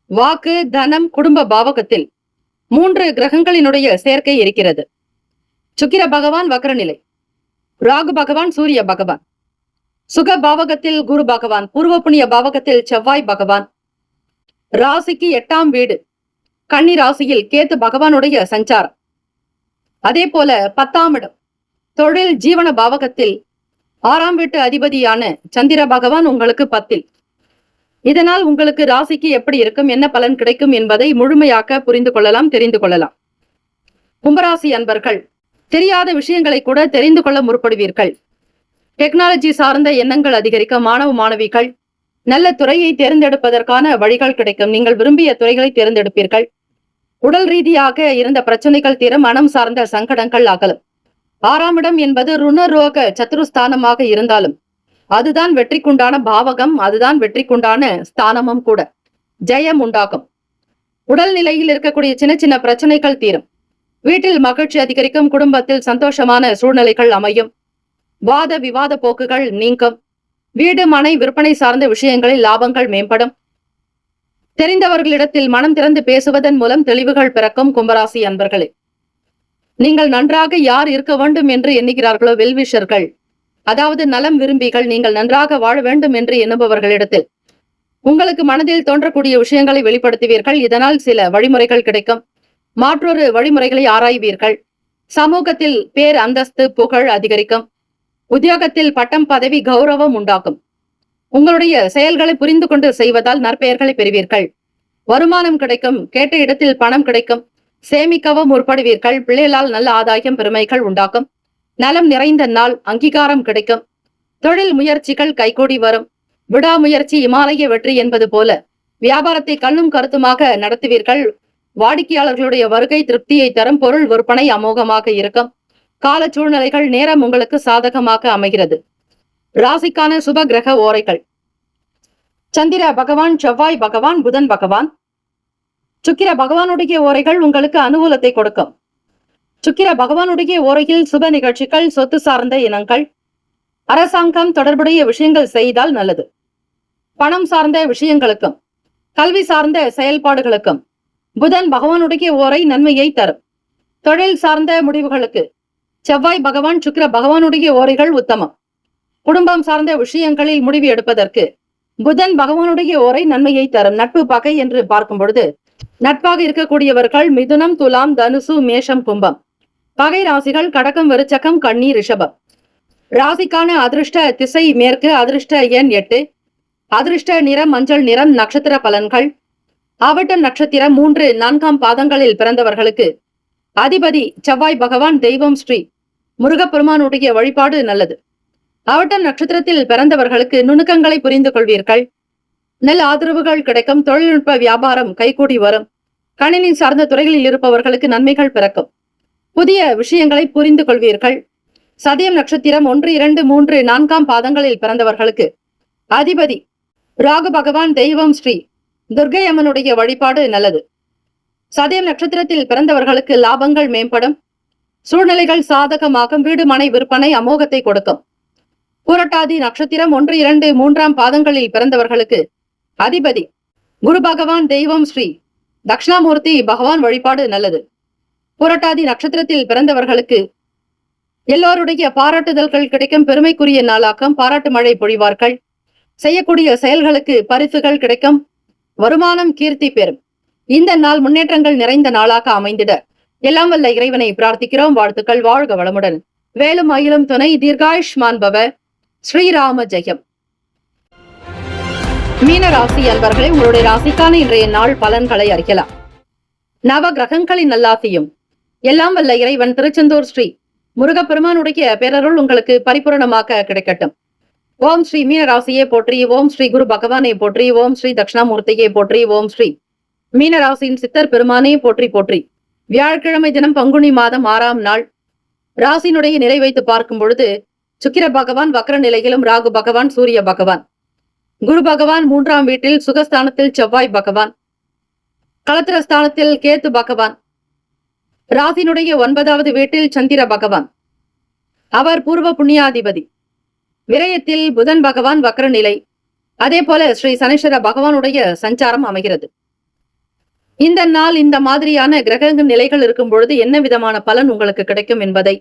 வாக்கு தனம் குடும்ப பாவகத்தில் 3 கிரகங்களினுடைய சேர்க்கை இருக்கிறது. சுக்கிர பகவான் வக்ரநிலை. ராகு பகவான் சூரிய பகவான். சுக பாவகத்தில் குரு பகவான். பூர்வ புண்ணிய பாவகத்தில் செவ்வாய் பகவான். ராசிக்கு 8ஆம் வீடு கன்னி ராசியில் கேத்து பகவானுடைய சஞ்சாரம். அதே போல 10ஆம் இடம் தொழில் ஜீவன பாவகத்தில் 6ஆம் வீட்டு அதிபதியான சந்திர பகவான் உங்களுக்கு 10. இதனால் உங்களுக்கு ராசிக்கு எப்படி இருக்கும், என்ன பலன் கிடைக்கும் என்பதை முழுமையாக புரிந்து கொள்ளலாம், தெரிந்து கொள்ளலாம். கும்பராசி அன்பர்கள் தெரியாத விஷயங்களை கூட தெரிந்து கொள்ள முற்படுவீர்கள். டெக்னாலஜி சார்ந்த எண்ணங்கள் அதிகரிக்க மாணவ மாணவிகள் நல்ல துறையை தேர்ந்தெடுப்பதற்கான வழிகள் கிடைக்கும். நீங்கள் விரும்பிய துறைகளை தேர்ந்தெடுப்பீர்கள். உடல் ரீதியாக இருந்த பிரச்சனைகள் தீர மனம் சார்ந்த சங்கடங்கள் அகலும். 6ஆம் இடம் என்பது ருணரோக சத்துருஸ்தானமாக இருந்தாலும் அதுதான் வெற்றிக்குண்டான பாவகம், அதுதான் வெற்றிக்குண்டான ஸ்தானமும் கூட. ஜெயம் உண்டாகும். உடல் நிலையில் இருக்கக்கூடிய சின்ன சின்ன பிரச்சனைகள் தீரும். வீட்டில் மகிழ்ச்சி அதிகரிக்கும். குடும்பத்தில் சந்தோஷமான சூழ்நிலைகள் அமையும். வாத விவாத போக்குகள் நீங்கும். வீடு மனை விற்பனை சார்ந்த விஷயங்களில் லாபங்கள் மேம்படும். தெரிந்தவர்களிடத்தில் மனம் திறந்து பேசுவதன் மூலம் தெளிவுகள் பிறக்கும். கும்பராசி அன்பர்களே, நீங்கள் நன்றாக யார் இருக்க வேண்டும் என்று எண்ணுகிறார்களோ வெல்விஷர்கள், அதாவது நலம் விரும்பிகள், நீங்கள் நன்றாக வாழ வேண்டும் என்று எண்ணுபவர்களிடத்தில் உங்களுக்கு மனதில் தோன்றக்கூடிய விஷயங்களை வெளிப்படுத்துவீர்கள். இதனால் சில வழிமுறைகள் கிடைக்கும். மாற்றொரு வழிமுறைகளை ஆராய்வீர்கள். சமூகத்தில் பேர் அந்தஸ்து புகழ் அதிகரிக்கும். உத்தியோகத்தில் பட்டம் பதவி கௌரவம் உண்டாகும். உங்களுடைய செயல்களை புரிந்து கொண்டு செய்வதால் நற்பெயர்களை பெறுவீர்கள். வருமானம் கிடைக்கும். கேட்ட இடத்தில் பணம் கிடைக்கும். சேமிக்கவும் முற்படுவீர்கள். பிள்ளைகளால் நல்ல ஆதாயம் பெருமைகள் உண்டாகும். நலம் நிறைந்த நாள். அங்கீகாரம் கிடைக்கும். தொழில் முயற்சிகள் கைகூடி வரும். விடாமுயற்சி இமாலய வெற்றி என்பது போல வியாபாரத்தை கண்ணும் கருத்துமாக நடத்துவீர்கள். வாடிக்கையாளர்களுடைய வருகை திருப்தியை தரும். பொருள் விற்பனை அமோகமாக இருக்கும். கால சூழ்நிலைகள் நேரம் உங்களுக்கு சாதகமாக அமைகிறது. ராசிக்கான சுப கிரக ஓரைகள். சந்திர பகவான், செவ்வாய் பகவான், புதன் பகவான். சுக்கிர பகவானுடைய ஓரைகள் உங்களுக்கு அனுகூலத்தை கொடுக்கும். சுக்கிர பகவானுடைய ஓரையில் சுப நிகழ்ச்சிகள், சொத்து சார்ந்த இனங்கள், அரசாங்கம் தொடர்புடைய விஷயங்கள் செய்தால் நல்லது. பணம் சார்ந்த விஷயங்களுக்கும் கல்வி சார்ந்த செயல்பாடுகளுக்கும் புதன் பகவானுடைய ஓரை நன்மையை தரும். தொழில் சார்ந்த முடிவுகளுக்கு செவ்வாய் பகவான், சுக்கிர பகவானுடைய ஓரைகள் உத்தமம். குடும்பம் சார்ந்த விஷயங்களில் முடிவு எடுப்பதற்கு புதன் பகவானுடைய ஓரை நன்மையை தரும். நட்பு பகை என்று பார்க்கும் பொழுது நட்பாக இருக்கக்கூடியவர்கள் மிதுனம், துலாம், தனுசு, மேஷம், கும்பம். பகை ராசிகள் கடகம், விருச்சகம், கன்னி, ரிஷபம். ராசிக்கான அதிர்ஷ்ட திசை மேற்கு. அதிர்ஷ்ட எண் 8. அதிர்ஷ்ட நிறம் மஞ்சள் நிறம். நட்சத்திர பலன்கள். அவிட்டம் நட்சத்திரம் 3, 4ஆம் பாதங்களில் பிறந்தவர்களுக்கு அதிபதி செவ்வாய் பகவான். தெய்வம் ஸ்ரீ முருகப்பெருமானுடைய வழிபாடு நல்லது. அவட்டம் நட்சத்திரத்தில் பிறந்தவர்களுக்கு நுணுக்கங்களை புரிந்து கொள்வீர்கள். நல்ல ஆதரவுகள் கிடைக்கும். தொழில்நுட்ப வியாபாரம் கைகூடி வரும். கணினி சார்ந்த துறைகளில் இருப்பவர்களுக்கு நன்மைகள் பிறக்கும். புதிய விஷயங்களை புரிந்து கொள்வீர்கள். சதயம் நட்சத்திரம் 1, 2, 3, 4 பாதங்களில் பிறந்தவர்களுக்கு அதிபதி ராகு பகவான், தெய்வம் ஸ்ரீ துர்க்கை அம்மனுடைய வழிபாடு நல்லது. சதயம் நட்சத்திரத்தில் பிறந்தவர்களுக்கு லாபங்கள் மேம்படும். சூழ்நிலைகள் சாதகமாகும். வீடு மனை விற்பனை அமோகத்தை கொடுக்கும். பூரட்டாதி நட்சத்திரம் 1, 2, 3 பாதங்களில் பிறந்தவர்களுக்கு அதிபதி குரு பகவான், தெய்வம் ஸ்ரீ தட்சிணாமூர்த்தி பகவான் வழிபாடு நல்லது. பூரட்டாதி நட்சத்திரத்தில் பிறந்தவர்களுக்கு எல்லோருடைய பாராட்டுதல்கள் கிடைக்கும். பெருமைக்குரிய நாளாக்கம். பாராட்டு மழை பொழிவார்கள். செய்யக்கூடிய செயல்களுக்கு பரிசுகள் கிடைக்கும். வருமானம் கீர்த்தி பெறும். இந்த நாள் முன்னேற்றங்கள் நிறைந்த நாளாக அமைந்திட எல்லாம் வல்ல இறைவனை பிரார்த்திக்கிறோம். வாழ்த்துக்கள். வாழ்க வளமுடன். வேலும் மயிலும் துணை. தீர்காயுஷ்மான் பவ. ஸ்ரீராம ஜெயம். மீன ராசி அன்பர்களே, உங்களுடைய ராசிக்கான இன்றைய நாள் பலன்களை அறியலாம். நவ கிரகங்களின் நல்லாசியும் எல்லாம் வல்ல இறைவன் திருச்செந்தூர் ஸ்ரீ முருகப்பெருமானுடைய பேரருள் உங்களுக்கு பரிபூரணமாக கிடைக்கட்டும். ஓம் ஸ்ரீ மீன ராசியை போற்றி. ஓம் ஸ்ரீ குரு பகவானை போற்றி. ஓம் ஸ்ரீ தட்சிணாமூர்த்தியை போற்றி. ஓம் ஸ்ரீ மீன ராசியின் சித்தர் பெருமானே போற்றி போற்றி. வியாழக்கிழமை தினம் பங்குனி மாதம் 6ஆம் நாள். ராசியினுடைய நிலை வைத்து பார்க்கும் பொழுது சுக்கிர பகவான் வக்ர நிலையிலும், ராகு பகவான், சூரிய பகவான், குரு பகவான் 3ஆம் வீட்டில், சுகஸ்தானத்தில் செவ்வாய் பகவான், களத்திரஸ்தானத்தில் கேத்து பகவான், ராசியினுடைய 9வது வீட்டில் சந்திர பகவான், அவர் பூர்வ புண்ணியாதிபதி, விரயத்தில் புதன் பகவான் வக்ர நிலை. அதே போல ஸ்ரீ சனீஸ்வர பகவானுடைய சஞ்சாரம் அமைகிறது. இந்த நாள் இந்த மாதிரியான கிரக நிலைகள் இருக்கும் பொழுது என்ன விதமான பலன் உங்களுக்கு கிடைக்கும் என்பதை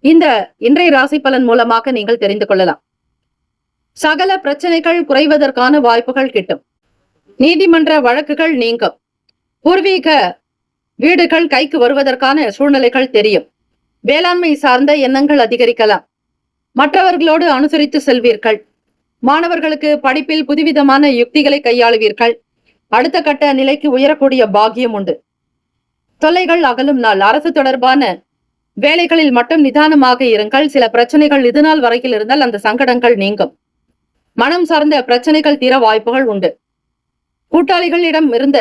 இந்த இன்றைய ராசி பலன் மூலமாக நீங்கள் தெரிந்து கொள்ளலாம். சகல பிரச்சனைகள் குறைவதற்கான வாய்ப்புகள் கிட்டும். நீதிமன்ற வழக்குகள் நீங்கும். பூர்வீக வீடுகள் கைக்கு வருவதற்கான சூழ்நிலைகள் தெரியும். வேளாண்மை சார்ந்த எண்ணங்கள் அதிகரிக்கலாம். மற்றவர்களோடு அனுசரித்து செல்வீர்கள். மாணவர்களுக்கு படிப்பில் புதுவிதமான யுக்திகளை கையாளுவீர்கள். அடுத்த கட்ட நிலைக்கு உயரக்கூடிய பாக்கியம் உண்டு. தொல்லைகள் அகலும் நாள். அரசு தொடர்பான வேலைகளில் மட்டும் நிதானமாக இருங்கள். சில பிரச்சனைகள் இதுநாள் வரையில் இருந்தால் அந்த சங்கடங்கள் நீங்கும். மனம் சார்ந்த பிரச்சனைகள் தீர வாய்ப்புகள் உண்டு. கூட்டாளிகளிடம் இருந்த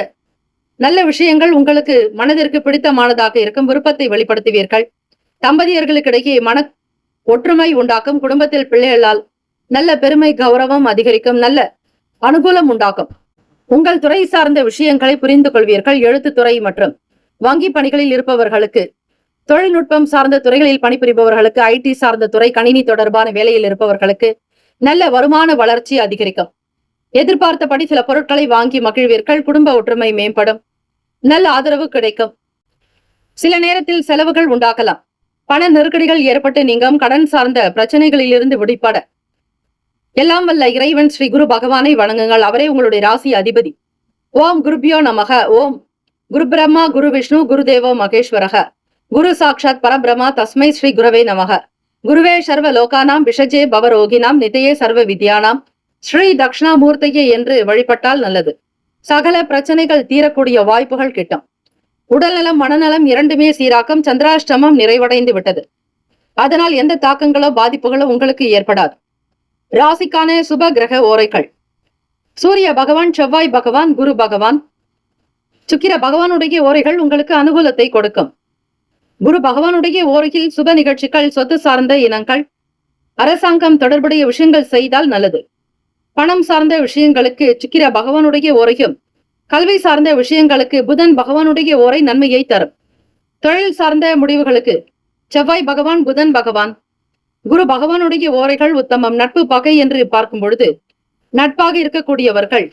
நல்ல விஷயங்கள் உங்களுக்கு மனதிற்கு பிடித்தமானதாக இருக்கும். விருப்பத்தை வெளிப்படுத்துவீர்கள். தம்பதியர்களுக்கிடையே மன ஒற்றுமை உண்டாக்கும். குடும்பத்தில் பிள்ளைகளால் நல்ல பெருமை கௌரவம் அதிகரிக்கும். நல்ல அனுகூலம் உண்டாகும். உங்கள் துறை சார்ந்த விஷயங்களை புரிந்து கொள்வீர்கள். எழுத்துத்துறை மற்றும் வங்கி பணிகளில் இருப்பவர்களுக்கு, தொழில்நுட்பம் சார்ந்த துறைகளில் பணிபுரிபவர்களுக்கு, ஐடி சார்ந்த துறை, கணினி தொடர்பான வேலையில் இருப்பவர்களுக்கு நல்ல வருமான வளர்ச்சி அதிகரிக்கும். எதிர்பார்த்தபடி சில பொருட்களை வாங்கி மகிழ்வீர்கள். குடும்ப ஒற்றுமை மேம்படும். நல்ல ஆதரவு கிடைக்கும். சில நேரத்தில் செலவுகள் உண்டாகலாம். பண நெருக்கடிகள் ஏற்பட்டு நீங்கும். கடன் சார்ந்த பிரச்சனைகளில் இருந்து விடுபட எல்லாம் வல்ல இறைவன் ஸ்ரீ குரு பகவானை வணங்குங்கள். அவரே உங்களுடைய ராசி அதிபதி. ஓம் குருபியோ நமக. ஓம் குரு பிரம்மா குரு விஷ்ணு குரு தேவோ மகேஸ்வரக குரு சாட்சாத் பரபிரமா தஸ்மை ஸ்ரீ குரவே நமக. குருவே சர்வ லோகானாம் விஷஜே பவரோகினாம் நிதையே சர்வ வித்யானாம் ஸ்ரீ தட்சிணாமூர்த்தியே என்று வழிபட்டால் நல்லது. சகல பிரச்சனைகள் தீரக்கூடிய வாய்ப்புகள் கிட்டும். உடல்நலம் மனநலம் இரண்டுமே சீராக்கம். சந்திராஷ்டமம் நிறைவடைந்து விட்டது. அதனால் எந்த தாக்கங்களோ பாதிப்புகளோ உங்களுக்கு ஏற்படாது. ராசிக்கான சுப கிரக ஓரைகள். சூரிய பகவான், செவ்வாய் பகவான், குரு பகவான், சுக்கிர பகவானுடைய ஓரைகள் உங்களுக்கு அனுகூலத்தை கொடுக்கும். குரு பகவானுடைய ஓரையில் சுப நிகழ்ச்சிகள், சொத்து சார்ந்த இனங்கள், அரசாங்கம் தொடர்புடைய விஷயங்கள் செய்தால் நல்லது. பணம் சார்ந்த விஷயங்களுக்கு சுக்கிர பகவானுடைய ஓரையும், கல்வி சார்ந்த விஷயங்களுக்கு புதன் பகவானுடைய ஓரை நன்மையை தரும். தொழில் சார்ந்த முடிவுகளுக்கு செவ்வாய் பகவான், புதன் பகவான், குரு பகவானுடைய ஓரைகள் உத்தமம். நட்பு பகை என்று பார்க்கும் பொழுது நட்பாக இருக்கக்கூடியவர்கள்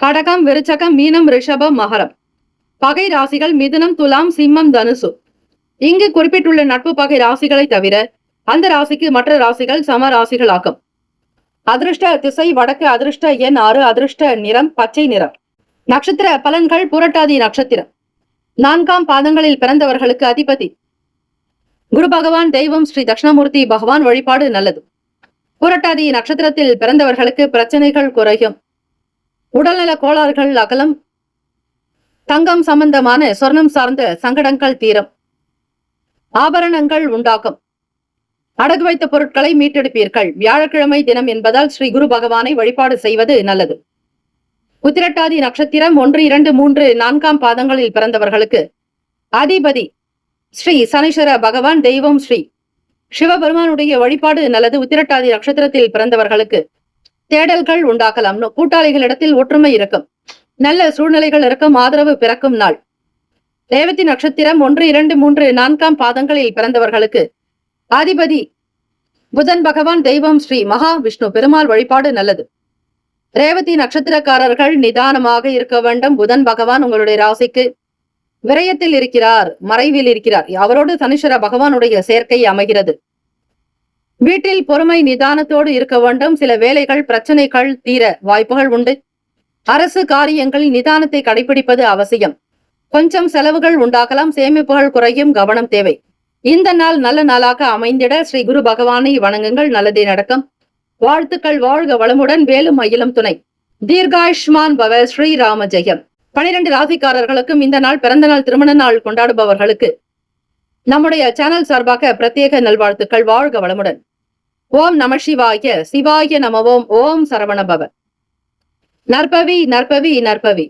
கடகம், விருச்சகம், மீனம், ரிஷபம், மகரம். பகை ராசிகள் மிதுனம், துலாம், சிம்மம், தனுசு. இங்கு குறிப்பிட்டுள்ள நட்பு பகை ராசிகளை தவிர அந்த ராசிக்கு மற்ற ராசிகள் சம ராசிகள் ஆகும். அதிர்ஷ்ட திசை வடக்கு. அதிர்ஷ்ட எண் 6. அதிர்ஷ்ட நிறம் பச்சை நிறம். நட்சத்திர பலன்கள். புரட்டாதி நட்சத்திரம் 4ஆம் பாதங்களில் பிறந்தவர்களுக்கு அதிபதி குரு பகவான், தெய்வம் ஸ்ரீ தட்சிணாமூர்த்தி பகவான் வழிபாடு நல்லது. புரட்டாதி நட்சத்திரத்தில் பிறந்தவர்களுக்கு பிரச்சனைகள் குறையும். உடல்நல கோளாறுகள் அகலம். தங்கம் சம்பந்தமான சொர்ணம் சார்ந்த சங்கடங்கள் தீரும். ஆபரணங்கள் உண்டாகும். அடகு வைத்த பொருட்களை மீட்டெடுப்பீர்கள். வியாழக்கிழமை தினம் என்பதால் ஸ்ரீ குரு பகவானை வழிபாடு செய்வது நல்லது. உத்திரட்டாதி நட்சத்திரம் 1, 2, 3, 4 பாதங்களில் பிறந்தவர்களுக்கு அதிபதி ஸ்ரீ சனீஸ்வர பகவான், தெய்வம் ஸ்ரீ சிவபெருமானுடைய வழிபாடு நல்லது. உத்திரட்டாதி நட்சத்திரத்தில் பிறந்தவர்களுக்கு தேடல்கள் உண்டாகலாம். கூட்டாளிகளிடத்தில் ஒற்றுமை இருக்கும். நல்ல சூழ்நிலைகள் இருக்கும். ஆதரவு பிறக்கும் நாள். ரேவதி நட்சத்திரம் 1, 2, 3, 4 பாதங்களில் பிறந்தவர்களுக்கு அதிபதி புதன் பகவான், தெய்வம் ஸ்ரீ மகா விஷ்ணு பெருமாள் வழிபாடு நல்லது. ரேவதி நட்சத்திரக்காரர்கள் நிதானமாக இருக்க வேண்டும். புதன் பகவான் உங்களுடைய ராசிக்கு விரயத்தில் இருக்கிறார், மறைவில் இருக்கிறார். அவரோடு சனீஸ்வர பகவானுடைய சேர்க்கை அமைகிறது. வீட்டில் பொறுமை நிதானத்தோடு இருக்க வேண்டும். சில வேலைகள் பிரச்சனைகள் தீர வாய்ப்புகள் உண்டு. அரசு காரியங்களில் நிதானத்தை கடைபிடிப்பது அவசியம். கொஞ்சம் செலவுகள் உண்டாகலாம். சேமிப்புகள் குறையும். கவனம் தேவை. இந்த நாள் நல்ல நாளாக அமைந்திட ஸ்ரீ குரு பகவானை வணங்குங்கள். நல்லதே நடக்கும். வாழ்த்துக்கள். வாழ்க வளமுடன். வேலும் மயிலும் துணை. தீர்காயுஷ்மான் பவ. ஸ்ரீராம ஜெயம். 12 ராசிக்காரர்களுக்கும் இந்த நாள் பிறந்த நாள், திருமண நாள் கொண்டாடுபவர்களுக்கு நம்முடைய சேனல் சார்பாக பிரத்யேக நல்வாழ்த்துக்கள். வாழ்க வளமுடன். ஓம் நம சிவாய. சிவாய நமவோம். ஓம் சரவண பவ. நற்பவி நற்பவி நற்பவி.